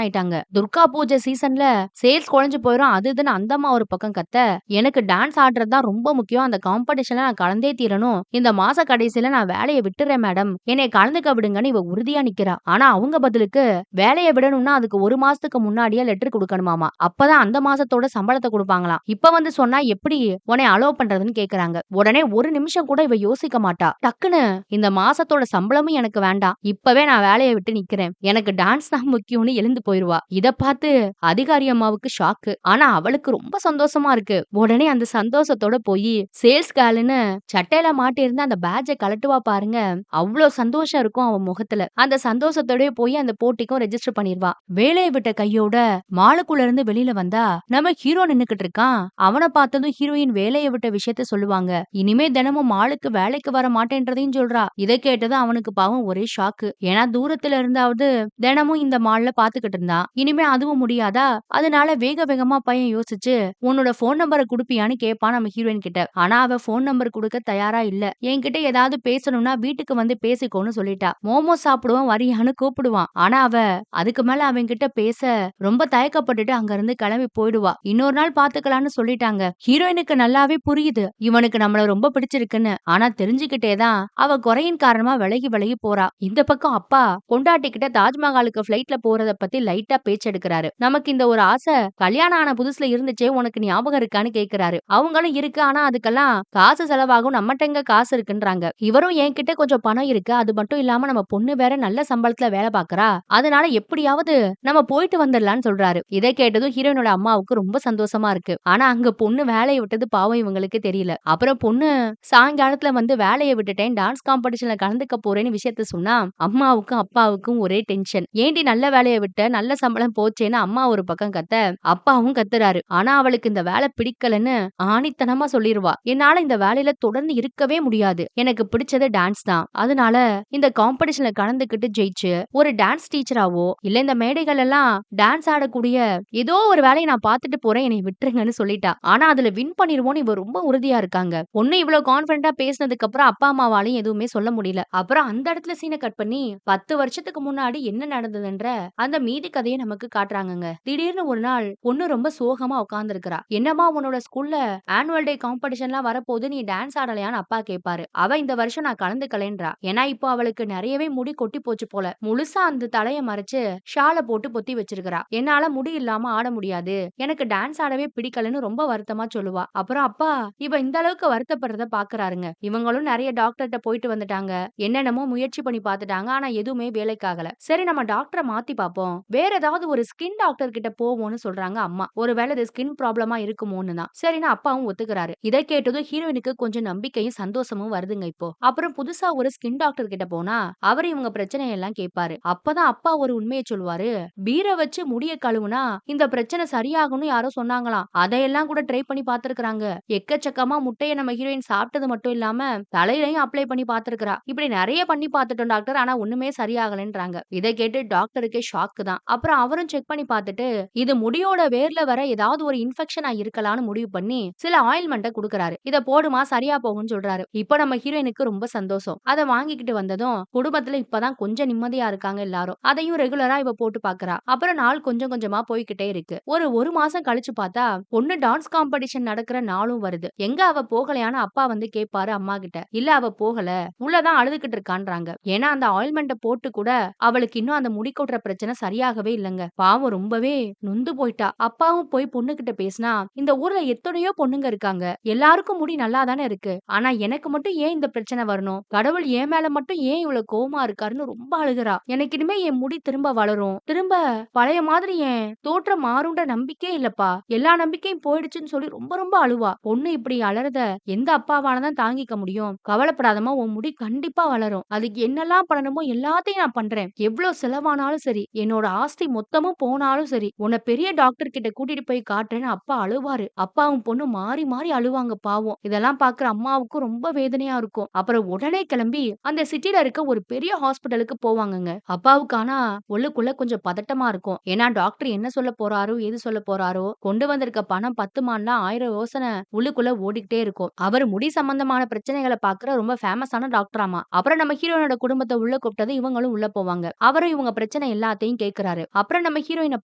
ஆயிட்டாங்க. துர்கா பூஜை சீசன்ல சேல்ஸ் குறைஞ்சு போயிடும் அது இதுன்னு அந்த அம்மா ஒரு பக்கம் கத்த, எனக்கு டான்ஸ் ஆடுறது தான் ரொம்ப முக்கியம், அந்த காம்படிஷன்ல நான் கலந்தே தீரணும், இந்த மாச கடைசியில நான் வேலையை விட்டுறேன் மேடம், என்னை கலந்துக்க விடுங்கன்னு இவ உறுதியா நிக்கிறா. ஆனா அவங்க பதிலுக்கு வேலையை விடணும்னா அதுக்கு ஒரு மாசத்துக்கு முன்னாடியே லெட்டர் கொடுக்கணுமாமா, அப்பதான் அந்த மாசத்தோட சம்பளத்தை கொடுப்பாங்களாம். இப்ப வந்து சொன்னா எப்படி உன்னை அலோ பண்றதுன்னு கேக்குறாங்க. உடனே ஒரு நிமிஷம் கூட இவ யோசிக்க மாட்டா. டக்குன்னு இந்த மாசத்தோட சம்பளமும் எனக்கு வேண்டாம், இப்பவே நான் வேலையை விட்டு நிக்கிறேன், எனக்கு டான்ஸ் தான் முக்கியம்னு எழுந்து போயிருவா. இத பார்த்து அதிகாரி அம்மாவுக்கு ஷாக்கு. ஆனா அவளுக்கு ரொம்ப சந்தோஷமா இருக்கு. உடனே அந்த சந்தோஷத்தோட போய் சேல்ஸ் கேர்ள்னு சட்டையில மாட்டி இருந்த அந்த பேட்ஜை கலட்டுவா பாருங்க, அவ்வளவு சந்தோஷம் இருக்கும் அவன் முகத்துல. அந்த சந்தோஷத்தோட போய் அந்த போட்டிக்கும் ரெஜிஸ்டர் பண்ணிருவா. வேலையை விட்ட கையோட மாலுக்குள்ள இருந்து வெளியில வந்தா நம்ம ஹீரோ நின்னுக்கிட்டு இருக்கான். அவனை பார்த்ததும் ஹீரோயின் வேலையை விட்ட விஷயத்த சொல்லுவாங்க. இனிமே தினமும் மாலுக்கு வேலைக்கு வர மாட்டேன்றதையும் சொல்றா. இதை கேட்டது அவனுக்கு பாவம் ஒரே ஷாக்கு. ஏன்னா தூரத்துல இருந்தாவது தினமும் இந்த மால்ல பாத்துக்கிட்டு இருந்தான், இனிமே அதுவும் முடியாதா? அதனால வேக வேகமா பையன் யோசிச்சு உன்னோட போன் நம்பரை குடுப்பியான்னு கேட்பான் நம்ம ஹீரோயின் கிட்ட. ஆனா அவ போன் நம்பர் கொடுக்க தயாரா இல்ல. என்கிட்ட ஏதாவது பேசணும்னா வீட்டுக்கு வந்து பேசிக்கோன்னு சொல்லிட்டா. மோமோ சாப்பிடுவான் வரியான்னு கூப்பிடுவான். ஆனா அவ அதுக்கு மேல அவன் கிட்ட பேச ரொம்ப தயக்கப்பட்டுட்டு அங்க இருந்து கிளம்பி போயிடுவா. இன்னொரு நாள் பாத்துக்கலாம்னு சொல்லிட்டாங்க. ஹீரோயினுக்கு நல்லாவே புரியுது இவனுக்கு நம்மள ரொம்ப பிடிச்சிருக்குன்னு. ஆனா தெரிஞ்சுக்கிட்டேதான் அவ குறையின் காரணமா விலகி விலகி போறா. இந்த பக்கம் அப்பா பொண்டாட்டி கிட்ட தாஜ்மஹாலுக்கு பிளைட்ல போறத பத்தி லைட்டா பேச்சு எடுக்கிறாரு. நமக்கு இந்த ஒரு ஆசை கல்யாணம் ஆன புதுசுல இருந்துச்சே, உனக்கு ஞாபகம் இருக்கான்னு கேக்குறாரு. அவங்களும் இருக்கு, ஆனா அதுக்கெல்லாம் காசு செலவாகும், நம்மகிட்ட எங்க காசு இருக்குன்றாங்க. இவரும் என்கிட்ட கொஞ்சம் பணம் இருக்கு, அது மட்டும் இல்லாம நம்ம பொண்ணு வேற நல்ல சம்பளத்துல வேலை பாக்குறா, அதனால எப்படியாவது நம்ம போயிட்டு வந்துடலாம்னு சொல்றாரு. இதை கேட்டதும் ஹீரோனோட அம்மாவுக்கு ரொம்ப சந்தோஷமா இருக்கு. ஆனா அங்க பொண்ணு வேலையை விட்டது பாவம் இவங்களுக்கு தெரியல. அப்புறம் பொண்ணு சாயங்காலத்துல வந்து வேலையை விட்டுட்டேன், டான்ஸ் காம்படிஷன்ல கலந்துக்க போறேன்னு விஷயத்த சொன்னா அம்மாவுக்கும் அப்பாவுக்கும் ஒரே டென்ஷன். ஏன்டி நல்ல வேலைய விட்ட? நல்ல சம்பளம் போச்சேன்னு அம்மா ஒரு பக்கம் கத்த, அப்பாவும் கத்துறாரு. ஆனா அவளுக்கு இந்த வேலை பிடிக்கலன்னு ஆணித்தனமா சொல்லிருவா. என்னால இந்த வேலையில தொடர்ந்து இருக்கவே முடியாது. எனக்கு பிடிச்சது டான்ஸ் தான். அதனால இந்த காம்படிஷன்ல கலந்துக்கிட்டு ஜெயிச்சு ஒரு டான்ஸ் டீச்சராவோ இல்ல இந்த மேடைகள் எல்லாம் டான்ஸ் ஆடக்கூடிய ஏதோ ஒரு வேலையை நான் பார்த்துட்டு போறேன். என்னை விட்டுருங்கன்னு சொல்லிட்டா. ஆனா அதுல வின் பண்ணிருவோம்னு இவ ரொம்ப உறுதியா இருக்காங்க. பொண்ணு இவ்வளவு கான்பிடென்ட்டா பேசினதுக்கு அப்புறம் அப்பா அம்மாவாலையும் எதுவுமே சொல்ல முடியல. அப்புறம் அந்த இடத்துல சீனை கட் பண்ணி 10 வருஷத்துக்கு முன்னாடி என்ன நடந்ததுன்ற அந்த மீதி கதையை நமக்கு காட்டுறாங்கங்க. திடீர்னு ஒரு நாள் பொண்ணு ரொம்ப சோகமா உட்கார்ந்திருக்கிறா. என்னம்மா உன்னோட ஸ்கூல்ல ஆனுவல் டே காம்படிஷன்லாம் வரப்போது நீ டான்ஸ் ஆடலையான்னு அப்பா கேட்பாரு. அவ இந்த வருஷம் நான் கலந்துக்கலைன்றா. ஏன்னா இப்போ அவளுக்கு நிறையவே முடி கொட்டி போச்சு போல. முழுசா அந்த தலைய மறைச்சு ஷால போட்டு பொத்தி வச்சிருக்கிறா. என்னால முடி இல்லாம ஆட முடியாது. எனக்கு டான்ஸ் ஆடவே பிடிக்கலன்னு ரொம்ப வருத்தமா சொல்லுவா. அப்புறம் அப்பா இவ இந்த அளவுக்கு வருத்தப்படுறத பாக்குறாருங்க. இவங்களும் நிறைய டாக்டர்கிட்ட போயிட்டு வந்துட்டாங்க. என்னென்னமோ முயற்சி பண்ணி பார்த்துட்டாங்க. ஆனா எதுவுமே வேலைக்காகல. சரி நம்ம டாக்டரை மாத்தி பார்ப்போம். வேற ஏதாவது ஒரு ஸ்கின் டாக்டர் கிட்ட போவோம்னு சொல்றாங்க அம்மா. ஒருவேளை இது ஸ்கின் ப்ராப்ளமா இருக்குமோன்னு தான். சரின்னு அப்பாவும் ஒத்துக்கிறாரு. இதை கேட்டதும் ஹீரோயினுக்கு கொஞ்சம் நம்பிக்கையும் சந்தோஷமும் வருதுங்க இப்போ. அப்புறம் புதுசா ஒரு ஸ்கின் டாக்டர் கிட்ட போனா அவர் இவங்க பிரச்சனையெல்லாம் கேட்பாரு. அப்பதான் அப்பா ஒரு உண்மையை சொல்லுவாரு. பீரை வச்சு முடிய கழுவுனா இந்த பிரச்சனை சரியாகும்னு யாரோ சொன்னாங்களாம். அதையெல்லாம் கூட ட்ரை பண்ணி பார்த்திருக்காங்க. எக்கச்சக்கமா முட்டைய நம்ம ஹீரோயின் சாப்பிட்டது மட்டும் இல்லாம தலையிலையும் அப்ளை பண்ணி பார்த்திருக்கா. இப்படி நிறைய பண்ணி பார்த்துட்டோம் டாக்டர். ஆனா ஒண்ணுமே சரியாகலன்றாங்க. இதை கேட்டு டாக்டருக்கே ஷாக்கு தான். அப்புறம் அவரும் செக் பண்ணி பார்த்துட்டு இது முடியோட வேர்ல வர ஏதாவது ஒரு இன்ஃபெக்ஷனா இருக்கலாம்னு முடிவு பண்ணி சில ஆயில்மெண்ட்டை கொடுக்கறாரு. இத போடுமா சரியா போகும்னு சொல்றாரு. இப்ப நம்ம ஹீரோயினுக்கு ரொம்ப சந்தோஷம். அதை வாங்கிக்கிட்டு வந்ததும் குடும்பத்துல இப்பதான் கொஞ்சம் நிம்மதியா இருக்காங்க எல்லாரும். அதையும் ரெகுலரா இவ போட்டு பாக்குறா. அப்புறம் நாள் கொஞ்சம் கொஞ்சமா போய்கிட்டே இருக்கு. ஒரு மாசம் கழிச்சு பார்த்தா பொண்ணு டான்ஸ் காம்படிஷன் நடக்கிற நாளும் வருது. எங்க அவ போகலையான்னு அப்பா வந்து கேட்பாரு அம்மா கிட்ட. இல்ல அவ போகல, உள்ளதான் அழுதுகிட்டு இருக்கான்றாங்க. ஏன்னா அந்த ஆயில்மெண்ட போட்டு கூட அவளுக்கு இன்னும் அந்த முடி கொட்டுற பிரச்சனை சரியாகவே இல்லங்க. பாவம் ரொம்பவே நொந்து போயிட்டா. அப்பாவும் போய் பொண்ணு கிட்ட பேசினா இந்த ஊர்ல எத்தனையோ பொண்ணுங்க இருக்காங்க. எல்லாருக்கும் முடி நல்லா தானே இருக்கு. ஆனா எனக்கு மட்டும் ஏன் இந்த பிரச்சனை வரணும்? கடவுள் என் மேல மட்டும் ஏன் இவ்வளவு கோவமா இருக்காருன்னு ரொம்ப அழுகுறா. எனக்கு இனிமே என் முடி திரும்ப வளரும். திரும்ப பழைய மாதிரி என் தோற்றம் மாறும்ன்ற நம்பிக்கையே இல்லப்பா. எல்லா நம்பிக்கையும் போயிடுச்சுன்னு சொல்லி ரொம்ப ரொம்ப அழுவா. பொண்ணு இப்படி அலறத எந்த அப்பாவாலதான் தாங்கிக்க முடியும்? கவலைப்படாதமா, உன் முடி கண்டிப்பா வளரும். அதுக்கு என்னெல்லாம் பண்ணணுமோ எல்லாத்தையும் நான் பண்றேன். எவ்வளவு செலவானாலும் சரி, என்னோட ஆஸ்தி மொத்தமும் போனாலும் சரி, உன்னை பெரிய டாக்டர் கிட்ட கூட்டிட்டு போய் காட்டுறேன்னு அப்பா அழுவாரு. அப்பாவும் பொண்ணு மாறி மாறி அழுவாங்க பாவம். இதெல்லாம் பாக்குற அம்மாவுக்கும் ரொம்ப வேதனையா இருக்கும். அப்புறம் உடனே கிளம்பி அந்த சிட்டில இருக்க ஒரு பெரிய ஹாஸ்பிட்டலுக்கு போவாங்கங்க. அப்பாவுக்கு ஆனா உள்ளுக்குள்ள கொஞ்சம் பதட்டமா இருக்கும். ஏன்னா டாக்டர் என்ன சொல்ல போறாரோ ஏது சொல்ல போறாரோ, கொண்டு வந்திருக்க பணம் பத்துமான்ல 1000 யோசனை உள்ளுக்குள்ள ஓடிக்கிட்டே இருக்கும். அவர் முடி சம்பந்தமான பிரச்சனைகளை பாக்குற ரொம்ப ஃபேமஸான டாக்டராமா. அப்புறம் நம்ம ஹீரோயினோட குடும்பத்தை உள்ள கூப்பிட்டது இவங்களும் உள்ள போவாங்க. அவரும் இவங்க பிரச்சனை எல்லாத்தையும் கேக்குறாரு. அப்புறம் நம்ம ஹீரோயினை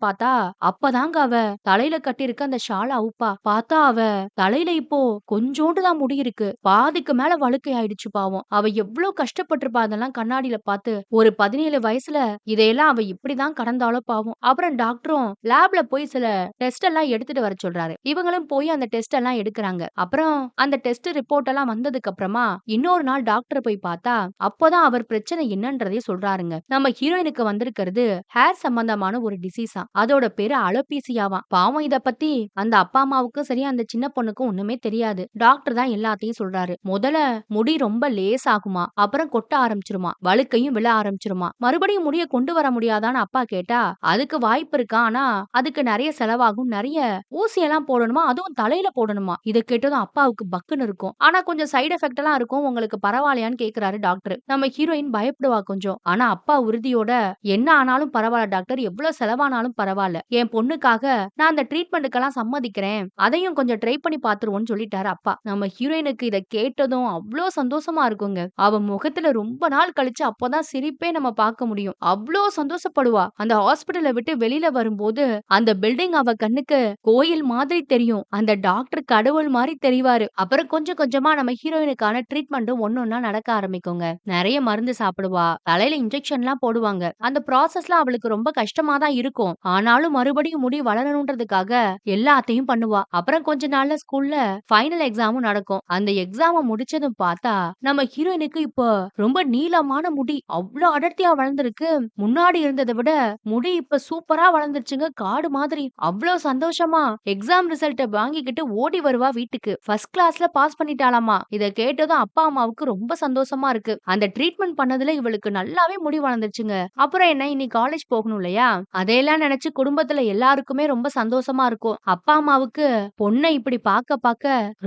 பார்த்தா அப்பதாங்க அவ தலையில கட்டியிருக்க அந்த ஷால அவுப்பா. பார்த்தா அவ தலையில இப்போ கொஞ்சோண்டு தான் முடி இருக்கு. பாதிக்கு மேல வழுக்கை ஆயிடுச்சு பாவம். அவ எவ்வளவு கஷ்டப்பட்டிருப்பா அதெல்லாம் கண்ணாடியில பார்த்து. ஒரு 17 வயசுல இதையெல்லாம் அவ இப்படிதான் கடந்தாலோ பாவம். அப்புறம் டாக்டரும் லேப்ல போய் சில டெஸ்ட் எல்லாம் எடுத்துட்டு வர சொல்றாரு. இவங்களும் போய் அந்த டெஸ்ட் எல்லாம் எடுக்கிறாங்க. அப்புறம் அந்த டெஸ்ட் ரிப்போர்ட் எல்லாம் வந்ததுக்கு அப்புறமா இன்னொரு நாள் டாக்டர் போய் பார்த்தா அப்பதான் அவர் பிரச்சனை என்னன்றதே சொல்றாருங்க. நம்ம ஹீரோயினுக்கு வந்திருக்கிறது ஹேர் சம்பந்தமான ஒரு டிசீஸா. அதோட பேரு அலோபீசியாவா. பாவம் இத பத்தி அந்த அப்பா அம்மாவுக்கும் சரி அந்த சின்ன பொண்ணுக்கும் ஒண்ணுமே தெரியாது. டாக்டர் தான் எல்லாத்தையும் சொல்றாரு. முதல்ல முடி ரொம்ப லேஸ் ஆகுமா, அப்புறம் கொட்ட ஆரம்பிச்சிருமா, வழுக்கையும் விழ ஆரம்பிச்சிருமா. மறுபடியும் முடிய கொண்டு வர முடியாதான்னு அப்பா கேட்டா அதுக்கு வாய்ப்பு இருக்கா. ஆனா அதுக்கு நிறைய செலவாகும். நிறைய ஊசியெல்லாம் போடணுமா, அதுவும் தலையில போடணுமா. இதை கேட்டதும் அப்பாவுக்கு பக்குன்னு இருக்கும். ஆனா கொஞ்சம் சைடு எஃபெக்ட் எல்லாம் இருக்கும். உங்களுக்கு பரவாயில்லையான்னு கேக்குறாரு டாக்டர். நம்ம ஹீரோயின் பயப்படுவா கொஞ்சம். ஆனா அப்பா உறுதியோட என்ன ஆனாலும் பரவாயில்ல டாக்டர், எவ்வளவு செலவானாலும் பரவாயில்ல, என் பொண்ணுக்காக நான் அந்த ட்ரீட்மெண்ட்டுக்கெல்லாம் சம்மதிக்கிறேன், அதையும் கொஞ்சம் ட்ரை பண்ணி பாத்துருவோம்னு சொல்லிட்டாரு அப்பா. நம்ம ஹீரோயினுக்கு இதை கேட்டதும் அவ்வளோ சந்தோஷமா இருக்குங்க. அவ முகத்துல ரொம்ப நாள் கழிச்சு அப்பதான் சிரிப்பே நம்ம பார்க்க முடியும். அவ்வளோ சந்தோஷப்படுவா. அந்த ஹாஸ்பிட்டலை விட்டு வெளியில வரும்போது அந்த பில்டிங் அவ கண்ணுக்கு கோயில் மாதிரி தெரியும். அந்த டாக்டர் கடவுள் மாதிரி தெரிவாரு. அப்புறம் கொஞ்சம் கொஞ்சமா நம்ம ஹீரோயினுக்கான ட்ரீட்மெண்ட்டும் ஒன்னொன்னா நடக்க ஆரம்பிக்குங்க. நிறைய மருந்து சாப்பிடுவா, தலையில இன்ஜெக்ஷன் எல்லாம் போடுவாங்க. அந்த ப்ராசஸ்ல அவளுக்கு ரொம்ப கஷ்டமா தான் இருக்கும். ஆனாலும் மறுபடியும் முடி வளரணுன்றதுக்காக எல்லாத்தையும் பண்ணுவா. அப்புறம் கொஞ்ச நாள்ல ஸ்கூல்ல ஃபைனல் எக்ஸாமும் நடக்கும். அந்த எக்ஸாம முடிச்சதும் பார்த்தா நம்ம ஹீரோயினுக்கு இப்போ ரொம்ப நீளமான முடி அவ்வளவு அடர்த்தியா வளர்ந்துருக்கு. முன்னாடி இருந்ததை விட முடி இப்ப சூப்பரா வளர்ந்துருச்சுங்க, காடு மாதிரி. அவ்வளவு சந்தோஷமா எக்ஸாம் ரிசல்ட்ட வாங்கிக்கிட்டு ஓடி வருவா வீட்டுக்கு. ஃபர்ஸ்ட் கிளாஸ்ல பாஸ் பண்ணிட்டாலாமா. இத கேட்டதும் அப்பா அம்மாவுக்கு ரொம்ப சந்தோஷமா இருக்கு. அந்த ட்ரீட்மெண்ட் பண்ணதுல இவளுக்கு நல்லாவே முடி வளர்ந்துருச்சுங்க. அப்புறம் என்ன இன்னைக்கு காலேஜ் போகணும் இல்லையா? அதையெல்லாம் நினைச்சு குடும்பத்துல எல்லாருக்குமே ரொம்ப சந்தோஷமா இருக்கும். அப்பா அம்மாவுக்கு பொண்ண இப்படி பாக்க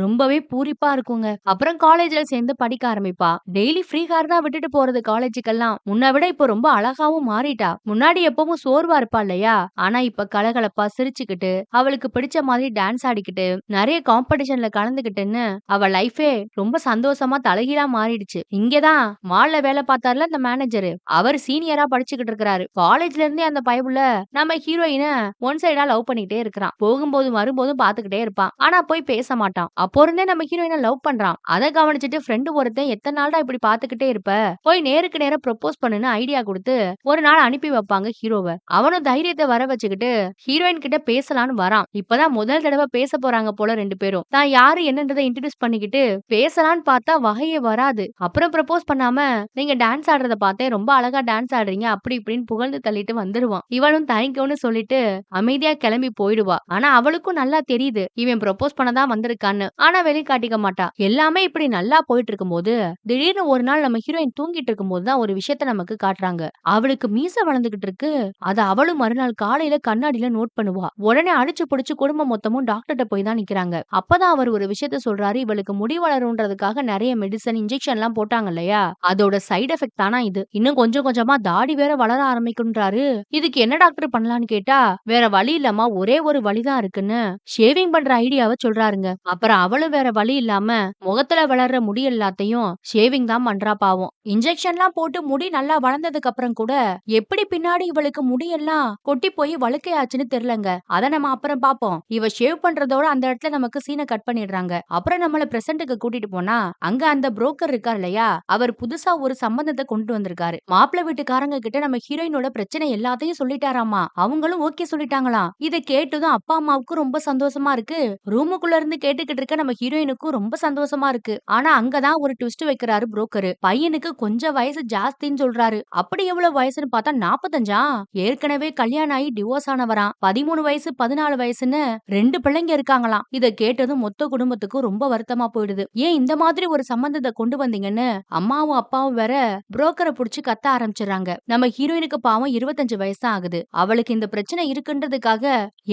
ரொம்பவே பூரிப்பா இருக்குங்க. அப்புறம் காலேஜ்ல சேர்ந்து படிக்க ஆரம்பிப்பா. டெய்லி ஃப்ரீ கார் தான் விட்டுட்டு போறது காலேஜுக்கெல்லாம். முன்ன விட இப்ப ரொம்ப அழகாவும் மாறிட்டா. முன்னாடி எப்பவும் சோர்வா இருப்பா இல்லையா? ஆனா இப்ப கலகலப்பா சிரிச்சுக்கிட்டு, அவளுக்கு பிடிச்ச மாதிரி டான்ஸ் ஆடிக்கிட்டு, நிறைய காம்படிஷன்ல கலந்துக்கிட்டுன்னு அவ லைஃபே ரொம்ப சந்தோஷமா தலைகீழா மாறிடுச்சு. இங்கதான் மால்ல வேலை பார்த்தாருல அந்த மேனேஜர், அவர் சீனியரா படிச்சுக்கிட்டு இருக்கிறாரு. காலேஜ்ல இருந்தே அந்த பயபுள்ள நம்ம ஹீரோயின ஒன் சைடா லவ் பண்ணிட்டே இருக்கிறான். போகும்போதும் வரும்போதும் பாத்துக்கிட்டே இருப்பான். ஆனா போய் பேச மாட்டான். அப்போ இருந்தே நம்ம ஹீரோயின லவ் பண்றான். அதை கவனிச்சுட்டு ஃப்ரெண்டு ஒருத்தன் எத்தனை நாள்டா இப்படி பாத்துக்கிட்டே இருப்ப, போய் நேருக்கு நேரா ப்ரொபோஸ் பண்ணுன்னு ஐடியா கொடுத்து ஒரு நாள் அனுப்பி வைப்பாங்க ஹீரோவ. அவனும் தைரியத்தை வர வச்சுக்கிட்டு ஹீரோயின் கிட்ட பேசலான்னு வரான். இப்பதான் முதல் தடவை பேச போறாங்க போல ரெண்டு பேரும். தான் யாரு என்னன்றதை இன்ட்ரோடியூஸ் பண்ணிக்கிட்டு பேசலான்னு பார்த்தா வகையே வராது. அப்புறம் ப்ரப்போஸ் பண்ணாம, நீங்க டான்ஸ் ஆடுறத பார்த்தேன், ரொம்ப அழகா டான்ஸ் ஆடுறீங்க அப்படி இப்படின்னு புகழ்ந்து தள்ளிட்டு வந்துருவான். இவளும் தேங்க்யூன்னு சொல்லிட்டு அமைதியா கிளம்பி போயிடுவா. ஆனா அவளுக்கும் நல்லா தெரியுது இவன் ப்ரப்போஸ் பண்ணதான் வந்திருக்கான்னு. ஆனா வெளிக்காட்டிக்க மாட்டா. எல்லாமே இப்படி நல்லா போயிட்டு இருக்கும்போது திடீர்னு ஒரு நாள் நம்ம ஹீரோயின் தூங்கிட்டு இருக்கும்போது தான் ஒரு விஷயத்த நமக்கு காட்டுறாங்க. அவளுக்கு மீச வளர்ந்துகிட்டு இருக்கு. அத அவளும் மறுநாள் காலையில கண்ணாடியில நோட் பண்ணுவா. உடனே அடிச்சு புடிச்சு குடும்பம் மொத்தமும் டாக்டர்ட்ட போய் தான் நிக்கிறாங்க. அப்பதான் அவர் ஒரு விஷயத்த சொல்றாரு. இவளுக்கு முடி வளரும்ன்றதுக்காக நிறைய மெடிசன் இன்ஜெக்ஷன் எல்லாம் போட்டாங்க இல்லையா, அதோட சைடு எஃபெக்ட் தானா இது. இன்னும் கொஞ்சம் கொஞ்சமா தாடி வேற வளர ஆரம்பிக்கும்ன்றாரு. இதுக்கு என்ன டாக்டர் பண்ணலான்னு கேட்டா, வேற வழி இல்லம்மா, ஒரே ஒரு வழிதான் இருக்குன்னு ஷேவிங் பண்ற ஐடியாவை சொல்றாருங்க. அப்புறம் அவளும் வேற வழி இல்லாம முகத்துல வளர்ற முடி எல்லாத்தையும் ஷேவிங் தான் பண்றா பாவம். இன்ஜெக்ஷன்லாம் போட்டு முடி நல்லா வளர்ந்ததுக்கு அப்புறம் கூட எப்படி பின்னாடி இவளுக்கு முடியெல்லாம் கொட்டி போய் வழுக்கையாச்சுன்னு தெரியலங்க. அத நம்ம அப்புறம் பாப்போம். இவ ஷேவ் பண்றதோட அந்த இடத்துல நமக்கு சீனை கட் பண்ணிடுறாங்க. அப்புறம் நம்மள பிரசன்ட்டுக்கு கூட்டிட்டு போனா அங்க அந்த புரோக்கர் இருக்கார் இல்லையா, அவர் புதுசா ஒரு சம்பந்தத்தை கொண்டு வந்திருக்காரு. மாப்பிள்ளை வீட்டுக்காரங்க கிட்ட நம்ம ஹீரோயினோட பிரச்சனை எல்லாத்தையும் சொல்லிட்டாராமா. அவங்களும் ஓகே சொல்லிட்டாங்களாம். இதை கேட்டதும் அப்பா அம்மாவுக்கும் ரொம்ப சந்தோஷமா இருக்கு. ரூமுக்குள்ள இருந்து கேட்டுக்கிட்டு இருக்க நம்ம ஹீரோயினுக்கும் ரொம்ப சந்தோஷமா இருக்கு. ஆனா அங்கதான் ஒரு ட்விஸ்ட் வைக்கிறாரு புரோக்கர். பையனுக்கு கொஞ்சம் வயசு ஜாஸ்தின்னு சொல்றாரு. அப்படி எவ்வளவு வயசுன்னு பார்த்தா 45. ஏற்கனவே கல்யாணம் ஆகி டிவோர்ஸ் ஆனவராம். 13 வயசு 14 வயசுன்னு 2 பிள்ளைங்க இருக்காங்களாம். இத கேட்டதும் மொத்த குடும்பத்துக்கும் ரொம்ப வருத்தமா போயிடுது. ஏன் இந்த மாதிரி ஒரு சம்பந்தத்தை கொண்டு வந்தீங்கன்னு அம்மாவும் அப்பாவும் வேற புரோக்கரை புடிச்சு கத்த ஆரம்பிச்சிடறாங்க. நம்ம ஹீரோயினுக்கு பாவம் 25 வயசு தான் ஆகுது. அவளுக்கு இந்த பிரச்சனை இருக்குன்றதுக்காக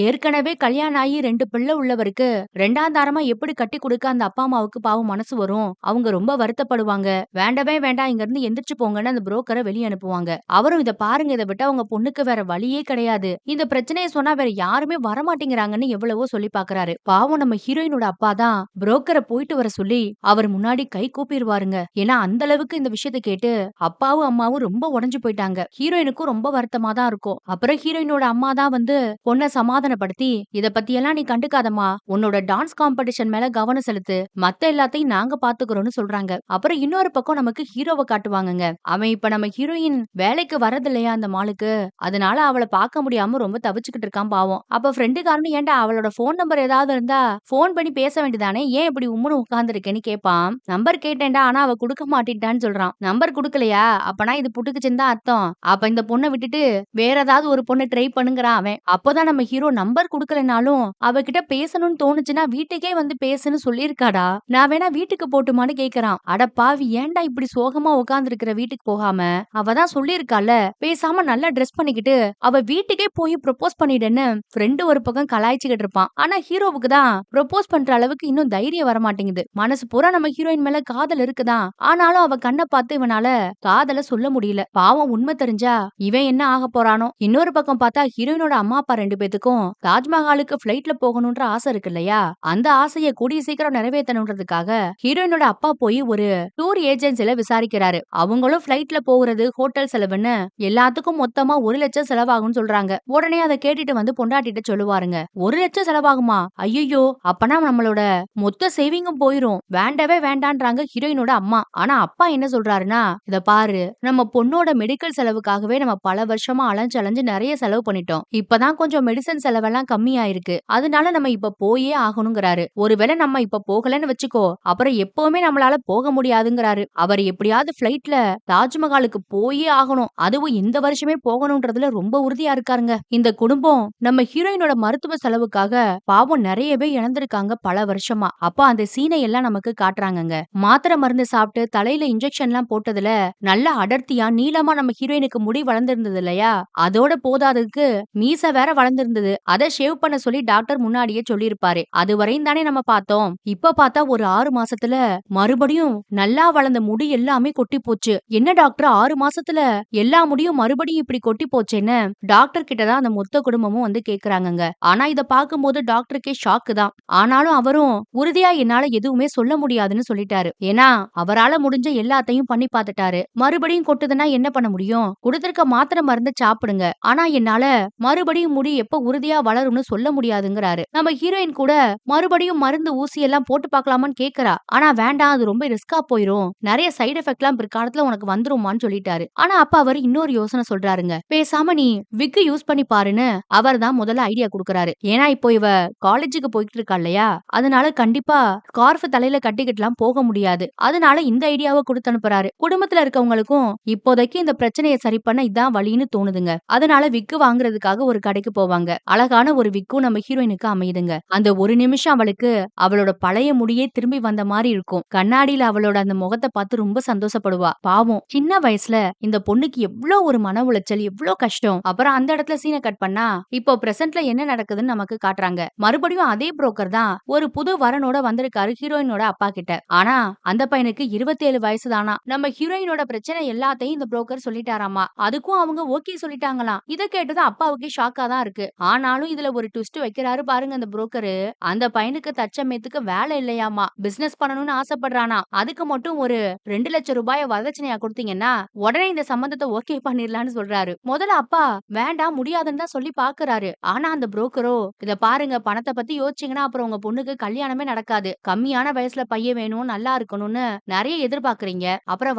ஏற்கனவே கல்யாணம் ஆகி 2 பிள்ளை உள்ளவருக்கு 2ஆம் தாரமா எப்படி கட்டி கொடுக்க அந்த அப்பா அம்மாவுக்கு பாவம் மனசு வரும். அவங்க ரொம்ப வருத்தப்படுவாங்க. வேண்டவே வேண்டாம், இங்க இருந்து எந்திரிச்சு போங்கன்னு அந்த புரோக்கரை வெளியே அனுப்புவாங்க. அவரும் இத பாருங்க, இதை விட்டு அவங்க பொண்ணுக்கு வேற வழியே கிடையாது. இந்த பிரச்சனையை சொன்னா வேற யாருமே வரமாட்டேங்கிறாங்கன்னு எவ்வளவோ சொல்லி பாக்குறாரு. பாவம் நம்ம ஹீரோயினோட அப்பா தான் புரோக்கரை போயிட்டு வர சொல்லி அவர் முன்னாடி கை கூப்பிடுவாருங்க. ஏன்னா அந்த அளவுக்கு இந்த விஷயத்தை கேட்டு அப்பாவும் அம்மாவும் ரொம்ப உடைஞ்சு போயிட்டாங்க. ஹீரோயினுக்கும் ரொம்ப வருத்தமா தான் இருக்கும். அப்புறம் ஹீரோயினோட அம்மா தான் வந்து பொண்ணை சமாதானப்படுத்தி, இத பத்தி எல்லாம் நீ கண்டுக்காதம்மா, உன்னோட டான்ஸ் காம்படிஷன் மேல கவனம் செலுத்து, மத்த எல்லாத்தையும் நாங்க பாத்துக்கிறோம்னு சொல்றாங்க. அப்புறம் இன்னொரு பக்கம் நமக்கு ஹீரோவை காட்டுவாங்கங்க. அவன் இப்ப நம்ம ஹீரோயின் வேலைக்கு வரது இல்லையா அந்த மாலுக்கு, அதனால அவளை பார்க்க முடியாம ரொம்ப தவிச்சுக்கிட்டு இருக்கான் பாவம். அப்ப ஃப்ரெண்டுக்காரனு ஏன்டா அவளோட போன் நம்பர் ஏதாவது இருந்தா போன் பண்ணி பேச வேண்டியதானே, ஏன் இப்படி உம்முன்னு உட்கார்ந்து இருக்கேன்னு கேட்பான். நம்பர் கேட்டேன்டா, ஆனா அவ குடுக்க மாட்டேன்டான்னு சொல்றான். நம்பர் குடுக்கலையா, அப்பனா இது புட்டுக்குச்சுன்னு தான் அர்த்தம். அப்ப இந்த பொண்ணை விட்டுட்டு வேற ஏதாவது ஒரு பொண்ணு ட்ரை பண்ணுங்கிறான் அவன். அப்பதான் நம்ம ஹீரோ நம்பர் குடுக்கலனாலும் அவகிட்ட பேசணும்னு தோணுச்சுன்னா வீட்டுக்கே வந்து பேசுன்னு சொல்லிருக்காடா, நான் வேணா வீட்டுக்கு போட்டுமான்னு கேக்குறான். அட பாவி, ஏன்டா இப்படி சோகமா உட்கார்ந்து இருக்கிற, வீட்டுக்கு போகாம அவதான் சொல்லிருக்கால, பேசாம நல்லா ட்ரெஸ் பண்ணிக்கிட்டு அவ வீட்டுக்கே போய் ப்ரொபோஸ் பண்ணிடுன்னு ஃப்ரெண்டு ஒரு பக்கம் கலாய்ச்சிக்கிட்டு இருப்பான். ஆனா ஹீரோவுக்கு தான் ப்ரொபோஸ் பண்ற அளவுக்கு இன்னும் தைரியம் வர மாட்டேங்குது. மனசு பூரா நம்ம ஹீரோயின் மேல காதல் இருக்குதான், ஆனாலும் அவ கண்ணை பார்த்து இவனால காதல சொல்ல முடியல. பாவம், உண்மை தெரிஞ்சா இவன் என்ன ஆக போறானோ. இன்னொரு பக்கம் பார்த்தா ஹீரோயினோட அம்மா அப்பா 2 பேத்துக்கும் தாஜ்மஹாலுக்கு பிளைட்ல போகணும்ன்ற ஆசை இருக்கு இல்லையா, அந்த ஆசையை கூடிய சீக்கிரம் நிறைவேற்றணுன்றதுக்காக ஹீரோயினோட அப்பா போய் ஒரு டூர் ஏஜென்சில விசாரிக்கிறாரு. அவங்களும் பிளைட்ல போகிறது, ஹோட்டல் செலவுன்னு எல்லாத்துக்கும் மொத்தமா 1 லட்சம் செலவாகும்னு சொல்றாங்க. உடனே அதை கேட்டுட்டு வந்து பொண்டாட்டிட்ட சொல்லுவாருங்க. 1 லட்சம் செலவாகுமா, ஐயோ, அப்பனா நம்மளோட மொத்த சேவிங்கும் போயிரும், வேண்டவே வேண்டான்றாங்க ஹீரோயினோட அம்மா. ஆனா அப்பா என்ன சொல்றாருன்னா, இத பாரு, நம்ம பொண்ணோட மெடிக்கல் செலவுக்காகவே நம்ம பல வருஷமா அலைஞ்சு அலைஞ்சு நிறைய செலவு பண்ணிட்டோம். இப்பதான் கொஞ்சம் மெடிசன் செலவெல்லாம் கம்மியாயிருக்கு, அதனால நம்ம இப்ப போயே ஆகணுங்கிறாரு. ஒருவேளை நம்ம இப்ப போகலன்னு வச்சுக்கோ, அப்புறம் எப்பவுமே நம்மளால போக முடியாதுங்கிறாரு. அவர் எப்படியாவது பிளைட்ல தாஜ்மஹாலுக்கு போயே ஆகணும், அதுவும் இந்த வருஷமே போகணும்ன்றதுல ரொம்ப உறுதியா இருக்காருங்க. இந்த குடும்பம் நம்ம ஹீரோயினோட மருத்துவ செலவுக்காக பாவம் நிறையவே இழந்திருக்காங்க பல வருஷமா. அப்ப அந்த சீனை எல்லாம் நமக்கு காட்டுறாங்கங்க. மாத்திரை மருந்து சாப்பிட்டு தலையில இன்ஜெக்ஷன் எல்லாம் போட்டதுல நல்ல அடர்த்தியா நீளமா நம்ம ஹீரோயினுக்கு முடி வளர்ந்திருந்தது இல்லையா? அதோட போதாததுக்கு மீச வேற வளர்ந்திருந்தது. அத ஷேவ் பண்ண சொல்லி டாக்டர் முன்னாடியே சொல்லியிருப்பாரு. அதுவரையும் தானே நம்ம பார்த்தோம். இப்ப பார்த்தா ஒரு 6 மாசத்துல மறுபடியும் நல்லா வளர்ந்த முடி எல்லாமே கொட்டி போச்சு. என்ன டாக்டர் 6 மாசத்துல எல்லா முடியும் மறுபடியும் இப்படி கொட்டி போச்சேன்னு டாக்டர் கிட்ட தான் அந்த மொத்த குடும்பமும் வந்து கேக்குறாங்கங்க. ஆனா இத பார்க்கும்போது டாக்டருக்கே ஷாக்கு தான். ஆனாலும் அவரும் உறுதியா என்னால எதுவுமே சொல்ல முடியாதுன்னு சொல்லிட்டாரு. ஏன்னா அவரால முடிஞ்ச எல்லாத்தையும் பண்ணி பார்த்துட்டாரு. மறுபடியும் கொட்டுதுன்னா என்ன பண்ண முடியும்? குடுத்திருக்க மாத்திரை மருந்து சாப்பிடுங்க. ஆனா என்னால மறுபடியும் முடி எப்ப உறுதியா வளரும்னு சொல்ல முடியாதுங்கிறாரு. நம்ம ஹீரோயின் கூட மறுபடியும் மருந்து ஊசி எல்லாம் போட்டு பார்க்கலாமான்னு கேக்குறா. ஆனா வேண்டாம், அது ரொம்ப ரிஸ்கா போயிரும். நிறைய சைடு எஃபெக்ட்லாம் பிற்காலத்துல உனக்கு வந்துருமான்னு சொல்லிட்டாரு. ஆனா அப்ப அவர் இன்னொரு யோசனை சொல்றாருங்க. பேசாம நீ விக் யூஸ் பண்ணி பாருன்னு அவர் தான் முதல்ல ஐடியா குடுக்குறாரு. ஏன்னா இப்போ இவ காலேஜுக்கு போயிட்டு இருக்கா இல்லையா? அதனால கண்டிப்பா ஸ்கார்ஃப் தலையில கட்டிக்கிட்டுலாம் போக முடியாது. அதனால இந்த ஐடியாவ குடுத்து அனுப்புறாரு. குடும்பத்துல இருக்கவங்களுக்கும் இப்போதைக்கு இந்த பிரச்சனைய சரி பண்ண இதான் வழின்னு தோணுதுங்க. அதனால விக்கு வாங்குறதுக்காக ஒரு கடைக்கு போவாங்க. அழகான ஒரு விக்கும் நம்ம ஹீரோயினுக்கு அமையுதுங்க. அந்த ஒரு நிமிஷம் அவளுக்கு அவளோட பழைய முடியே திரும்பி வந்த மாதிரி இருக்கும். கண்ணாடியில அவளோட அந்த முகத்தை பார்த்து ரொம்ப சந்தோஷப்படுவா. பாவம் சின்ன வயசுல இந்த பொண்ணுக்கு எவ்ளோ ஒரு மன உளைச்சல், எவ்ளோ கஷ்டம். அப்புறம் அந்த இடத்துல சீனை கட் பண்ணா இப்போ பிரசன்ட்ல என்ன நடக்குதுன்னு நமக்கு காட்டுறாங்க. மறுபடியும் அதே புரோக்கர் தான் ஒரு புது வரனோட வந்திருக்காரு ஹீரோயினோட அப்பா கிட்ட. ஆனா அந்த பையனுக்கு 27 வயசு தானா. நம்ம ஹீரோயினோட பிரச்சனை எல்லாத்தையும் இந்த புரோக்கர் சொல்லிட்டாராமா. அதுக்கும் அவங்க ஓகே சொல்லிட்டாங்களாம். இத கேட்டதும் அப்பாவுக்கே ஷாக்கா தான் இருக்கு. ஆனாலும் இதுல ஒரு ட்விஸ்ட் வைக்கிறாரு பாருங்க அந்த புரோக்கரு. அந்த பையனுக்கு தற்சமயத்துக்கு வேலை இல்லையாமா. பிசினஸ் பண்ணணும்னு ஆசைப்படுறானா. அதுக்கு மட்டும் ஒரு 2 லட்சம் ரூபாய வரதட்சணையா கொடுத்தீங்கன்னா உடனே இந்த சம்பந்தத்தை ஓகே பண்ணிடலாம்னு சொல்றாரு. முதல்ல அப்பா வேண்டாம் முடியாதுன்னு தான் சொல்லி பாக்குறாரு. ஆனா அந்த புரோக்கரோ இத பாருங்க, பணத்தை பத்தி யோசிச்சீங்கன்னா அப்புறம் உங்க பொண்ணுக்கு கல்யாணமே நடக்காது. கம்மியான வயசுல பையன் வேணும், நல்லா இருக்கணும்னு நிறைய எதிர்பார்க்கறீங்க. அப்புறம்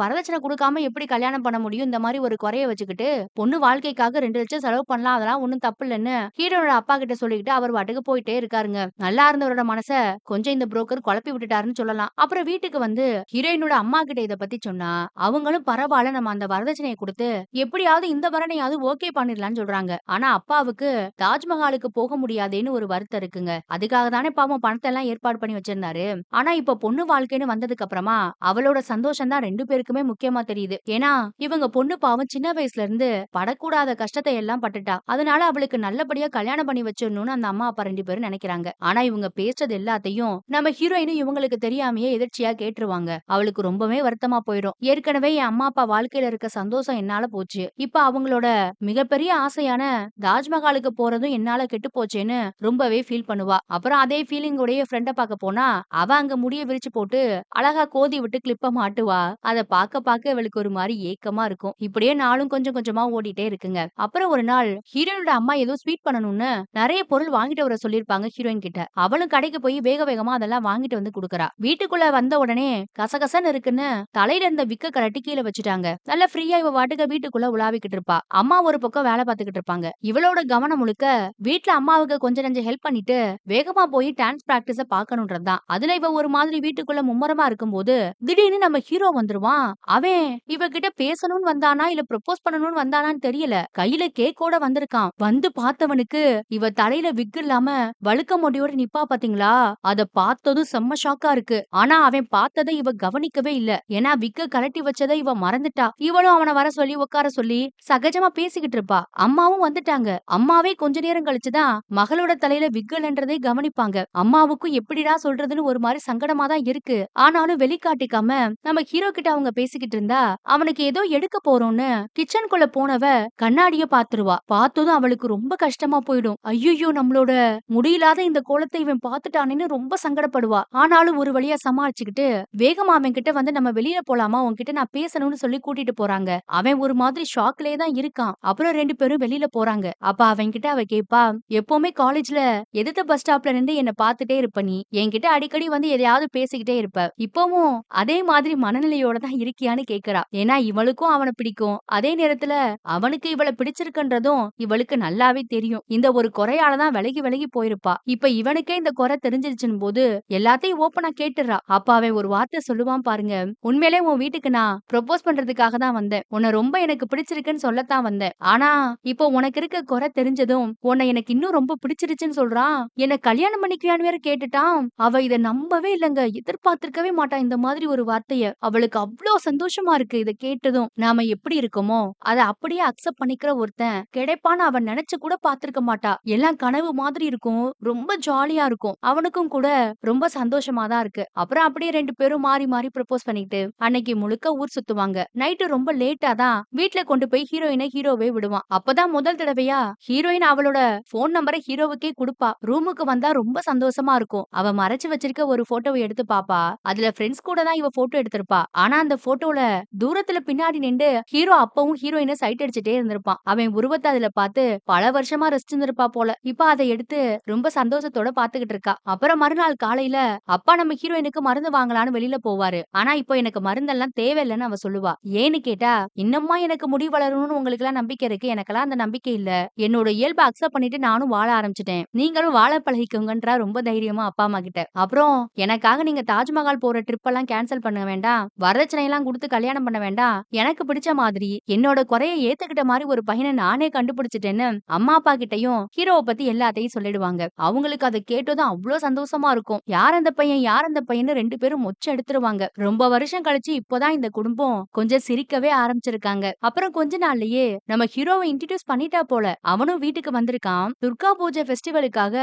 வரதட்சணை கொடுக்காம எப்படி கல்யாணம் பண்ண முடியும்? இந்த மாதிரி ஒரு குறைய வச்சுக்கிட்டு பொண்ணு வாழ்க்கைக்காக 2 லட்சம் செலவு பண்ணலாம், அதெல்லாம் ஒண்ணும் தப்பு இல்லன்னு ஹீரோனோட அப்பா கிட்ட சொல்லிக்கிட்டு அவர் பாட்டுக்கு போயிட்டே இருக்காருங்க. நல்லா இருந்தவரோட மனச கொஞ்சம் இந்த புரோக்கர் குழப்பி விட்டுட்டாருன்னு சொல்லலாம். அப்புறம் வீட்டுக்கு வந்து ஹீரோயினோட அம்மா கிட்ட இத பத்தி சொன்னா அவங்களும் பரவாயில்ல, நம்ம அந்த வரதட்சணையை கொடுத்து எப்படியாவது இந்த வரனையாவது ஓகே பண்ணிடலாம்னு சொல்றாங்க. ஆனா அப்பாவுக்கு தாஜ்மஹாலுக்கு போக முடியாதேன்னு ஒரு வருத்தம் இருக்குங்க. அதுக்காக தானே பாவம் பணத்தை எல்லாம் ஏற்பாடு பண்ணி வச்சிருந்தாரு. ஆனா இப்ப பொண்ணு வாழ்க்கைன்னு வந்ததுக்கு அப்புறமா அவளோட சந்தோஷம் தான் 2 பேருக்குமே முக்கியமா தெரியுது. ஏன்னா இவங்க பொண்ணு பாவம் சின்ன வயசுல இருந்து படக்கூடாத கஷ்டத்தை எல்லாம் பட்டுட்டா. அதனால அவளுக்கு நல்லபடியா கல்யாணம் பண்ணி வச்சிடணும்னு அந்த அம்மா அப்பா 2 பேரும் நினைக்கிறாங்க. ஆனா இவங்க பேசுறது எல்லாத்தையும் நம்ம ஹீரோயினும் இவங்களுக்கு தெரியாமயே எதிர்ச்சியா கேட்டுருவாங்க. அவளுக்கு ரொம்பவே வருத்தமா போயிடும். ஏற்கனவே என் அம்மா அப்பா வாழ்க்கையில இருக்க சந்தோஷம் என்னால போச்சு. இப்ப அவங்களோட மிகப்பெரிய ஆசையான தாஜ்மஹாலுக்கு போறதும் என்னால கெட்டு போச்சேன்னு ரொம்பவே ஃபீல் பண்ணுவா. அப்புறம் அதே ஃபீலிங் உடைய ஃப்ரெண்ட பார்க்க போனா அவ அங்க முடிய விரிச்சு போட்டு அழகா கோதி விட்டு கிளிப்ப மாட்டுவா. அத பார்க்க இவளுக்கு ஒரு மாதிரி ஏக்கமா இருக்கும். இப்படியே நாளும் கொஞ்சம் கொஞ்சமா ஓடிட்டே இருக்குங்க. அப்புறம் ஒரு நாள் ஹீரோயினோட அம்மா ஏதோ ஸ்வீட் பண்ணணும்னு நிறைய பொருள் வாங்கிட்டு வர சொல்லிருப்பாங்க ஹீரோயின் கிட்ட. அவளும் கடைக்கு போய் வேக வேகமா அதெல்லாம் வாங்கிட்டு வந்து குடுக்கறா. வீட்டுக்குள்ள வந்த உடனே கசகசன்னு இருக்குன்னு தலையில இருந்த விக்க கழட்டி கீழே வச்சுட்டாங்க. நல்லா ஃப்ரீயா இவ வாட்டுக்கு வீட்டுக்குள்ள உலாவிக்கிட்டு இருப்பா. அம்மா ஒரு பக்கம் வேலை பார்த்துக்கிட்டு இருப்பாங்க. இவளோட கவனம் முழுக்க வீட்ல அம்மாவுக்கு கொஞ்சம் நெஞ்சம் ஹெல்ப் பண்ணிட்டு வேகமா போய் டான்ஸ் பிராக்டிஸ பாக்கணும்ன்றதுதான். அதுல இவ ஒரு மாதிரி வீட்டுக்குள்ள மும்மரமா இருக்கும்போது திடீர்னு நம்ம ஹீரோ வந்துருவான். அவன் இவகிட்ட பேசணும்னு வந்தானா இல்ல ப்ரப்போஸ் பண்ணணும்னு வந்தானான்னு தெரியல. கையில கேக்கோட வந்திருக்கான். வந்து பார்த்தவனுக்கு இவ தலையில விக் இல்லாம வழுக்க முடியோட நிப்பா பாத்தீங்களா? அத பார்த்ததும் செம்ம ஷாக்கா இருக்கு. ஆனா அவன் பார்த்ததை இவ கவனிக்கவே இல்ல. ஏன்னா விக்க கழட்டி வச்சதை இவ மறந்துட்டா. இவளும் அவன வர சொல்லி உட்கார சொல்லி சகஜமா பேசிக்கிட்டு இருப்பா. அம்மாவும் வந்துட்டாங்க. அம்மாவே கொஞ்ச நேரம் கழிச்சுதான் மகளோட தலையில விக்கல்ன்றதை கவனிப்பாங்க. அம்மாவுக்கும் எப்படிடா சொல்றதுன்னு ஒரு மாதிரி சங்கடமா தான் இருக்கு. ஆனாலும் வெளிக்காட்டிக்காம நம்ம ஹீரோ கிட்ட அவங்க பேசிக்கிட்டு இருந்தா அவனுக்கு ஏதோ எடுக்க போறோம்னு கிச்சனுக்குள்ள போனவ கண்ணாடிய பாத்துருவா. பார்த்ததும் அவளுக்கு ரொம்ப கஷ்டமா போயிடும். ஐயோ நம்மளோட முடியில்லாத இந்த கோலத்தை இவன் பாத்துட்டானேன்னு ரொம்ப சங்கடப்படுவா. ஆனாலும் ஒரு வழியா சமாளிச்சுக்கிட்டு வேகமா அவன் கிட்ட வந்து நம்ம வெளியில போலாமா, உன்கிட்ட நான் பேசணும்னு சொல்லி கூட்டிட்டு போறாங்க. அவன் ஒரு மாதிரி ஷாக்லயே தான் இருக்கான். அப்புறம் 2 பேரும் வெளியில போறாங்க. அப்ப அவன் கிட்ட அவ கேப்பா, எப்பவுமே காலேஜ்ல எதிர்த்த பஸ் ஸ்டாப்ல நின்று என்ன பாத்துட்டே இருப்ப நீ. என்கிட்ட அடிக்கடி வந்து எதையாவது பேசிக்கிட்டே இருப்ப. இப்பவும் அதே மாதிரி மனநிலையோட தான் இருக்கியான்னு கேக்குறா. ஏன்னா இவளுக்கும் அவனை பிடிக்கும். அதே நேரத்துல அவனுக்கு இவளை பிடிச்சிருக்குன்றதும் இவளுக்கு நல்லாவே தெரியும். இந்த ஒரு குறையால தான் விலகி விலகி போயிருப்பா. இப்ப இவனுக்கே இந்த குறை தெரிஞ்சிருச்சுன்னு போது எல்லாத்தையும் ஓப்பனா கேட்டுறா. அப்ப அவன் ஒரு வார்த்தை சொல்லுவான் பாருங்க. உண்மையிலே உன் வீட்டுக்கு நான் ப்ரொபோஸ் பண்றதுக்காக தான் வந்தேன். உன்னை ரொம்ப எனக்கு பிடிச்சிருக்குன்னு சொல்லத்தான் வந்தேன். ஆனா இப்போ உனக்கு இருக்க குறை தெரிஞ்சதும் உன்னை எனக்கு இன்னும் ரொம்ப பிடிச்சிருச்சுன்னு சொல்றான். என்ன கல்யாணம் பண்ணிக்கியான்னு வேற கேட்டுட்டான். அவ இத நம்பவே இல்லங்க. எதிர்பார்த்திருக்கவே மாட்டான் இந்த மாதிரி ஒரு வார்த்தைய. அவளுக்கு அவ்ளோ சந்தோஷமா இருக்கு இத கேட்டதும். நாம எப்படி இருக்கோமோ கிடைக்குமோ அத அப்படியே அக்செப்ட் பண்ணிக்கிற ஒருத்தன் கிடைப்பான்னு அவன் நினைச்சு கூட பார்த்திருக்க மாட்டா. எல்லாம் கனவு மாதிரி இருக்கும். ரொம்ப ஜாலியா இருக்கும். அவனுக்கும் கூட ரொம்ப சந்தோஷமா தான் இருக்கு. அப்புறம் அப்படியே 2 பேரும் மாறி மாறி ப்ரப்போஸ் பண்ணிக்கிட்டு அன்னைக்கு முழுக்க ஊர் சுத்துவாங்க. நைட்டு ரொம்ப லேட்டா தான் வீட்ல கொண்டு போய் ஹீரோவே விடுவான். அப்பதான் முதல் தடவையா ஹீரோயின் அவளோட போன் நம்பரை ஹீரோவுக்கே குடுப்பா. ரூமுக்கு வந்தா ரொம்ப சந்தோஷமா இருக்கும். அவ மறைச்சு வச்சிருக்க ஒரு போட்டோவை எடுத்து பாப்பா. அதுல ஃப்ரெண்ட்ஸ் கூட தான் இவ போட்டோ எடுத்திருப்பா. ஆனா அந்த போட்டோல தூரத்துல பின்னாடி நின்று ஹீரோ அப்பவும் ஹீரோயின சைட் அடிச்சுட்டே இருந்திருப்பான். அவன் உருவத்த அதுல பார்த்து பல வருஷமா ரசிச்சிருந்திருப்பா போல. இப்ப அத எடுத்து ரொம்ப சந்தோஷத்தோட பாத்துக்கிட்டு இருக்கா. அப்புறம் மறுநாள் காலையில அப்பா நம்ம ஹீரோயினுக்கு மருந்து வாங்கலான்னு வெளியில போவாரு. ஆனா இப்போ எனக்கு மருந்தெல்லாம் தேவையில்லைன்னு அவ சொல்லுவா. ஏன்னு கேட்டா, இன்னுமா எனக்கு முடி வளரணும்னு உங்களுக்கு எல்லாம் நம்பிக்கை இருக்கு. எனக்கெல்லாம் அந்த நம்பிக்கை இல்ல. என்னோட இயல்பை அக்செப்ட் பண்ணிட்டு நானும் வாழ ஆரம்பிச்சிட்டேன். நீங்களும் வாழ பழகிக்கோங்கன்றா ரொம்ப தைரியமா அப்பா அம்மா கிட்ட. அப்புறம் எனக்காக நீங்க தாஜ்மஹால் போற ட்ரிப் எல்லாம் கேன்சல் பண்ண வேண்டாம். வரதட்சணை எல்லாம் கொடுத்து கல்யாணம் பண்ண வேண்டாம். எனக்கு பிடிச்ச மாதிரி என்னோட குறைய ஏத்துக்கிட்ட மாதிரி ஒரு பையனை நானே கண்டுபிடிச்சிட்டேன்னு அம்மா அப்பா கிட்டயும் ஹீரோவை பத்தி எல்லாத்தையும் சொல்லிடுவாங்க. அவங்களுக்கு அதை கேட்டதும் அவ்வளவு சந்தோஷமா இருக்கும். யார் அந்த பையன் யார் அந்த பையன் 2 பேரும் மொச்ச எடுத்துருவாங்க. ரொம்ப வருஷம் கழிச்சு இப்போதான் இந்த குடும்பம் கொஞ்சம் சிரிக்கவே ஆரம்பிச்சிருக்காங்க. அப்புறம் கொஞ்ச நாள்லயே நம்ம ஹீரோவை இன்ட்ரோடியூஸ் பண்ணிட்டா போல. அவனும் வீட்டுக்கு வந்திருக்கான். துர்கா பூஜை ஃபெஸ்டிவலுக்காக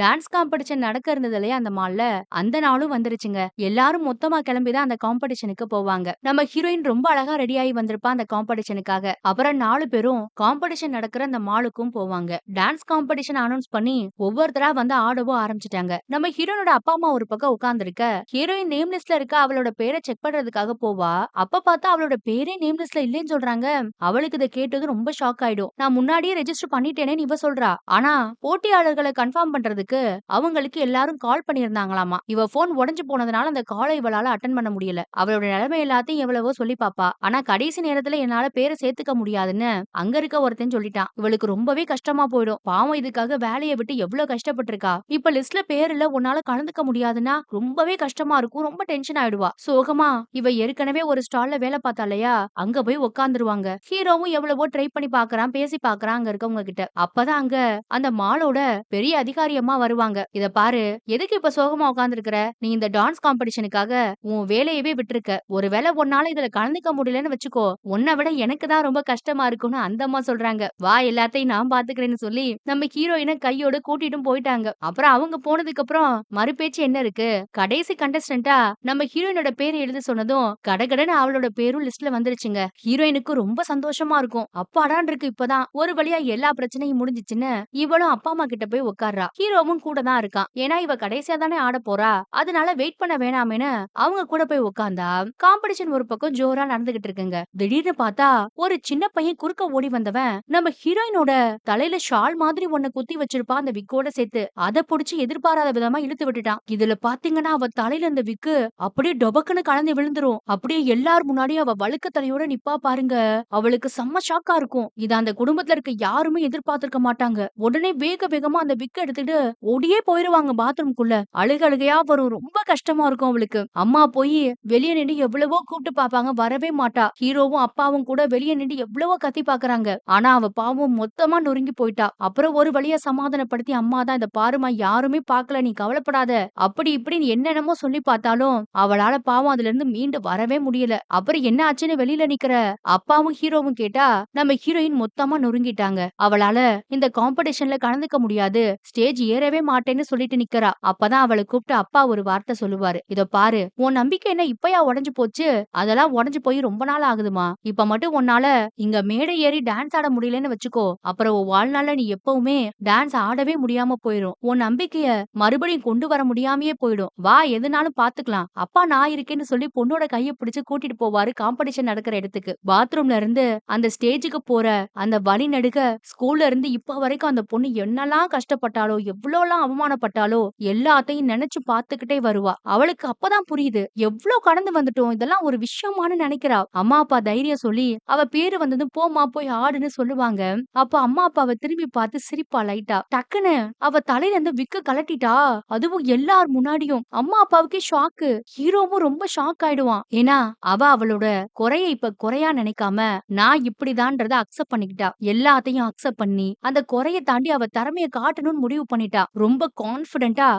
டான்ஸ் காம்படிஷன் நடக்க இருந்தது இல்லையா அந்த மால்ல, அந்த நாளும் வந்துருச்சுங்க. எல்லாரும் மொத்தமா கிளம்பிதான் அந்த காம்படிஷனுக்கு போவாங்க. நம்ம ஹீரோயின் ரொம்ப அழகா ரெடி ஆகி வந்திருப்பா அந்த காம்படிஷனுக்காக. அப்புறம் 4 பேரும் காம்படிஷன் நடக்கிற அந்த மாலுக்கும் போவாங்க. டான்ஸ் காம்படிஷன் அனௌன்ஸ் பண்ணி ஒவ்வொருத்தரா வந்து ஆடவும் ஆரம்பிச்சிட்டாங்க. நம்ம ஹீரோனோட அப்பா அம்மா ஒரு பக்கம் உட்கார்ந்திருக்க, ஹீரோயின் நேம் லிஸ்ட்ல இருக்க அவளோட பேரை செக் பண்றதுக்காக போவா. அப்ப பார்த்தா அவளோட பேரே நேம் லிஸ்ட்ல இல்லைன்னு சொல்றாங்க. அவளுக்கு இதை கேட்டது ரொம்ப ஷாக் ஆயிடும். நான் முன்னாடியே ரெஜிஸ்டர் பண்ணிட்டேனேன்னு இவ சொல்றா. ஆனா போட்டியாளர்களை கன்ஃபார்ம் பண்றதுக்கு அவங்களுக்கு எல்லாரும் கால் பண்ணியிருந்தாங்களாமா. இவ போன் உடைஞ்சு போனதுனால அந்த காலை இவளால அட்டன் பண்ண முடியல. அவளோட நிலைமை எல்லாத்தையும் எவ்வளவோ சொல்லி பாப்பா. ஆனா கடைசி நேரத்துல என்னால பேரை சேர்த்துக்க முடியாதுன்னு அங்க இருக்க ஒருத்தன் சொல்லிட்டான். இவளுக்கு ரொம்பவே கஷ்டமா போயிடும். பாவம் இதுக்காக வேலையை விட்டு எவ்வளவு கஷ்டப்பட்டிருக்கா. இப்ப லிஸ்ட்ல பேர் இல்ல உன்னால கலந்துக்க முடியாதுன்னா ரொம்பவே கஷ்டமா இருக்கும். ரொம்ப டென்ஷன் ஆயிடுவா. சோகமா இவ ஏற்கனவே ஒரு ஸ்டால்ல வேலை பார்த்தா இல்லையா, அங்க போய் உட்கார்ந்துருவாங்க. ஹீரோவும் எவ்வளவோ ட்ரை பண்ணி பாக்குறான், பேசி பாக்குறான் அங்க இருக்கவங்க கிட்ட. அப்பதான் அங்க அந்த மாலோட பெரிய அதிகாரி அம்மா வருவாங்க. இத பாரு, எதுக்கு இப்ப சோகமா உட்கார்ந்துருக்கிற? நீ இந்த டான்ஸ் காம்படிஷனுக்காக உன் வேலையவே விட்டுருக்க. ஒருவேளை உன்னால இதுல கலந்துக்க முடியலன்னு வச்சுக்கோ, உன்னை விட எனக்கு தான் ரொம்ப கஷ்டமா இருக்கும்னு அந்த அம்மா சொல்றாங்க. வா எல்லாத்தையும் நான் பாத்துக்கிறேன்னு சொல்லி நம்ம ஹீரோயினை கையோட கூட்டிட்டும் போயிட்டாங்க. அப்புறம் அவங்க போனதுக்கு அப்புறம் மறுபேச்சு என்ன இருக்கு? கடைசி கண்டஸ்டன்டா நம்ம ஹீரோயினோட பேர் எழுத சொன்னதும் கடகடன்னு அவளோட பேரும் லிஸ்ட்ல வந்துருச்சுங்க. ஹீரோயினுக்கு ரொம்ப சந்தோஷமா இருக்கும். அப்பாடான் இருக்கு இப்பதான் ஒரு வழியா எல்லா பிரச்சனையும் முடிஞ்சிச்சுன்னு இவளும் அப்பா அம்மா கிட்ட போய் உட்கார்றா. ஹீரோவும் கூட தான் இருக்கான். ஏன்னா இவ கடைசியா தானே ஆட போறா. அதனால வெயிட் பண்ண வேணாமேன்னு அவங்க கூட போய் உட்கார்ந்தா காம்படிஷன் ஒரு பக்கம் ஜோரா நடந்துகிட்டு இருக்குங்க. திடீர்னு பார்த்தா ஒரு சின்ன பையன் குறுக்க ஓடி வந்தவன் நம்ம ஹீரோயினோட தலையில ஷால் மாதிரி ஒண்ணு குத்தி வச்சிருப்பா அந்த விக்கோட சேர்த்து. அத புடிச்சு எதிர்பாராத விதமா இழுத்து விட்டுட்டான். இதுல பாத்தீங்கன்னா அவ தலையில அந்த விக்கு அப்படியே டொபக்குன்னு கலந்து விழுந்துரும். அப்படியே எல்லார் முன்னாடியும் அவ வழுக்க தலையோட நிப்பா பாருங்க. அவளுக்கு செம்ம ஷாக்கா இருக்கும். இத அந்த குடும்பத்துல இருக்க யாருமே எதிர்பார்த்திருக்க மாட்டாங்க. உடனே வேக வேகமா அந்த விக்க எடுத்துட்டு ஓடியே போயிருவாங்க பாத்ரூம்குள்ள. அழுகையா வரும். ரொம்ப கஷ்டமா இருக்கும் அவளுக்கு. அம்மா போய் வெளியே நின்று எவ்வளவோ கூப்பிட்டு பாப்பாங்க, வரவே மாட்டா. ஹீரோவும் அப்பாவும் கூட வெளியே நின்று எவ்வளவோ கத்தி பாக்குறாங்க. ஆனா அவ பாவம் மொத்தமா நொறுங்கி போயிட்டா. அப்புறம் ஒரு வழியா சமாதானப்படுத்தி அம்மா தான் இத பாருமா யாருமே பாக்கல, நீ கவலைப்படாத அப்படி இப்படின்னு என்னென்னமோ சொல்லி பார்த்தாலும் அவளால பாவம் அதுல இருந்து மீண்டு வரவே முடியல. அப்புறம் என்ன ஆச்சுன்னு வெளியில நிக்கிற அப்பாவும் ஹீரோவும் கேட்டா நம்ம ஹீரோயின் மொத்தமா நொறுங்கிட்டாங்க. அவளால இந்த காம்படிஷன்ல கலந்துக்க முடியாது, ஸ்டேஜ் ஏறவே மாட்டேன்னு சொல்லிட்டு நிக்கிறா. அப்பதான் அவளை கூப்பிட்டு அப்பா ஒரு வார்த்தை சொல்லுவாரு. இத பாரு, உன் நம்பிக்கை என்ன இப்பயா உடைஞ்சு போச்சு? அதெல்லாம் உடைஞ்சு போய் ரொம்ப நாள் ஆகுதுமா. இப்ப மட்டும் உன்னால இங்க மேடை ஏறி டான்ஸ் ஆட முடியலன்னு வச்சுக்கோ, அப்புறம் உன் வாழ்நாள்ல நீ எப்பவுமே டான்ஸ் ஆடவே முடியாம போயிடும். உன் நம்பிக்கைய மறுபடியும் கொண்டு வர முடியாமயே போயிடும். வா எதுனாலும் பாத்துக்கலாம், அப்பா நான் இருக்கேன்னு சொல்லி பொண்ணோட கைய பிடிச்சு கூட்டிட்டு போவாரு காம்படிஷன் நடக்கிற இடத்துக்கு. பாத்ரூம்ல இருந்து அந்த ஸ்டேஜுக்கு போற அந்த வழி நடுக ஸ்கூல்ல இருந்து இப்ப வரைக்கும் அந்த பொண்ணு என்னெல்லாம் கஷ்டப்பட்டாலோ எவ்வளவுலாம் அவமானப்பட்டாலோ எல்லாத்தையும் நினைச்சு பாத்துக்கிட்டே வருவா. அவளுக்கு அப்பதான் புரியுது எவ்வளவு கடந்து வந்துட்டோம், இதெல்லாம் ஒரு விஷயமானு நினைக்கிறா. அம்மா அப்பா தைரியம் சொல்லி அவ பேரு வந்ததும் போமா போய் ஆடுன்னு சொல்லுவாங்க. அப்ப அம்மா அப்பாவை திரும்பி பார்த்து சிரிப்பா லைட்டா. டக்குன்னு அவ தலையில இருந்து விக்க கலட்டிட்டா. அதுவும் எல்லார் முன்னாடியும். அம்மா அப்பாவுக்கே ஷாக்கு. ஹீரோவும் ரொம்ப ஷாக் ஆயிடுவான். ஏன்னா அவ அவளோட குறைய இப்ப குறையா நினைக்காம நான் இப்படிதான்றத அக்செப்ட் பண்ணிக்கிட்டா. எல்லாத்தையும் அக்செப்ட் பண்ணி அந்த குறைய தாண்டி அவ திறமைய காட்டணும்னு முடிவு பண்ணிட்டா. ரொம்ப கான்பிடென்டா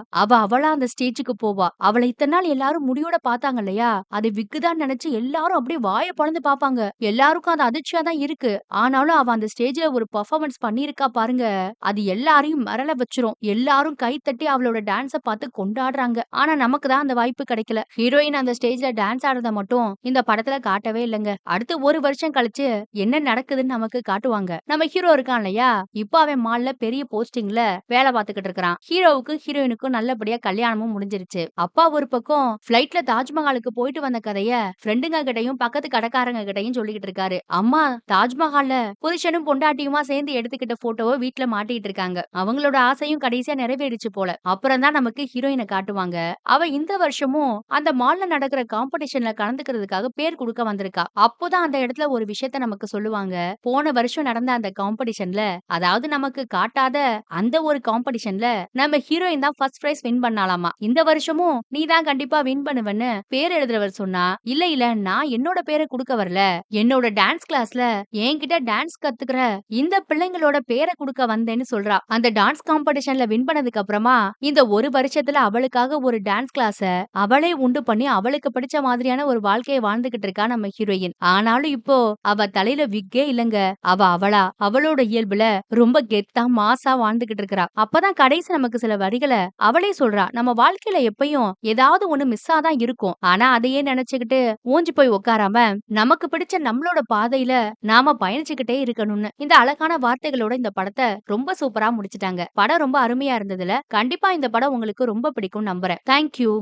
அவளா அந்த ஸ்டேஜுக்கு போவா. அவளை இத்தனை நாள் எல்லாரும் முடியோட பாத்தாங்க இல்லையா, அது விக்குதான் நினைச்சு எல்லாரும் அப்படியே வாய பொளந்து பாப்பாங்க. எல்லாரும் எல்லாருக்கும் அது அதிர்ச்சியா தான் இருக்கு. ஆனாலும் அவ அந்த ஸ்டேஜ்ல ஒரு பெர்ஃபார்மன்ஸ் பண்ணியிருக்கா பாருங்க. அது எல்லாரையும் மிரள வச்சுரும். எல்லாரும் கைத்தட்டி அவளோட டான்ஸ பார்த்து கொண்டாடுறாங்க. ஆனா நமக்கு தான் அந்த வாய்ப்பு கிடைக்கல. ஹீரோயின் அந்த ஸ்டேஜ்ல டான்ஸ் ஆடுறத மட்டும் இந்த படத்துல காட்டவே இல்லங்க. அடுத்து 1 வருஷம் கழிச்சு என்ன நடக்குதுன்னு நமக்கு காட்டுவாங்க. நம்ம ஹீரோ இருக்கான் இல்லையா? இப்போ அவன் மால்ல பெரிய போஸ்டிங்ல வேலை பார்த்துக்கிட்டு இருக்கிறான். ஹீரோவுக்கும் ஹீரோயினுக்கும் நல்லபடியா கல்யாணமும் முடிஞ்சிருச்சு. அப்பா ஒரு பக்கம் ஃப்ளைட்ல தாஜ்மஹாலுக்கு போயிட்டு வந்த கதைய ஃப்ரெண்டுங்க கிட்டயும் பக்கத்து கடைக்காரங்க கிட்டயும் சொல்லிக்கிட்டு இருக்காரு. அம்மா தாஜ்மஹால்ல புருஷனும் பொண்டாட்டியுமா சேர்ந்து எடுத்துக்கிட்ட போட்டோவ வீட்ல மாட்டிட்டு இருக்காங்க. அவங்களோட ஆசையும் கடைசியா நிறைவேறிச்சு போல. அப்புறம் தான் நமக்கு ஹீரோயின காட்டுவாங்க. அவ இந்த வருஷமும் அந்த மால்ல நடக்கிற காம்படிஷன்ல கலந்துக்கிறதுக்காக பேர் குடுக்க வந்திருக்கா. அப்போதான் அந்த இடத்துல ஒரு விஷயத்த நமக்கு சொல்லுவாங்க. போன வருஷம் நடந்த அந்த காம்படிஷன்ல அதாவது நமக்கு காட்டாத அந்த ஒரு காம்படிஷன்ல நம்ம ஹீரோயின் தான் ஃபர்ஸ்ட் பிரைஸ் வின் பண்ணாலாமா. இந்த வருஷமும் நீ தான் கண்டிப்பா வின் பண்ணுவன்னு பேர் எழுதுறவர் சொன்னா, இல்ல இல்ல நான் என்னோட பேரை குடுக்க வரல. என்னோட டான்ஸ் கிளாஸ்ல என்கிட்ட டான்ஸ் கத்துக்கிற இந்த பிள்ளைங்களோட பேரை குடுக்க வந்தேன்னு சொல்றா. அந்த டான்ஸ் காம்படிஷன்ல வின் பண்ணதுக்கு அப்புறமா இந்த ஒரு வருஷத்துல அவளுக்காக ஒரு டான்ஸ் கிளாஸ அவளே உண்டு பண்ணி அவளுக்கு பிடிச்ச மாதிரியான ஒரு வாழ்க்கைய வாழ்ந்துகிட்டு இருக்கா நம்ம ஹீரோயின். ஆனாலும் இப்போ அவ தலையில விக்கே இல்லங்க. அவ அவளா அவளோட இயல்புல ரொம்ப கெத்தா மாஸா வாழ்ந்துகிட்டு இருக்கறா. அப்பதான் கடைசி நமக்கு சில வரிகள அவளே சொல்றா. நம்ம வாழ்க்கையில எப்பயும் ஏதாவது ஒண்ணு மிஸ்ஸா தான் இருக்கும். ஆனா அதையே நினைச்சுக்கிட்டு ஊஞ்சு போய் உட்காராம நமக்கு பிடிச்ச நம்மளோட பாதையில நாம பயணிச்சுக்கிட்டே இருக்கணும்னு. இந்த அழகான வார்த்தைகளோட இந்த படத்த ரொம்ப சூப்பரா முடிச்சுட்டாங்க. படம் ரொம்ப அருமையா இருந்ததுல கண்டிப்பா இந்த படம் உங்களுக்கு ரொம்ப பிடிக்கும் நம்புறேன். Thank you.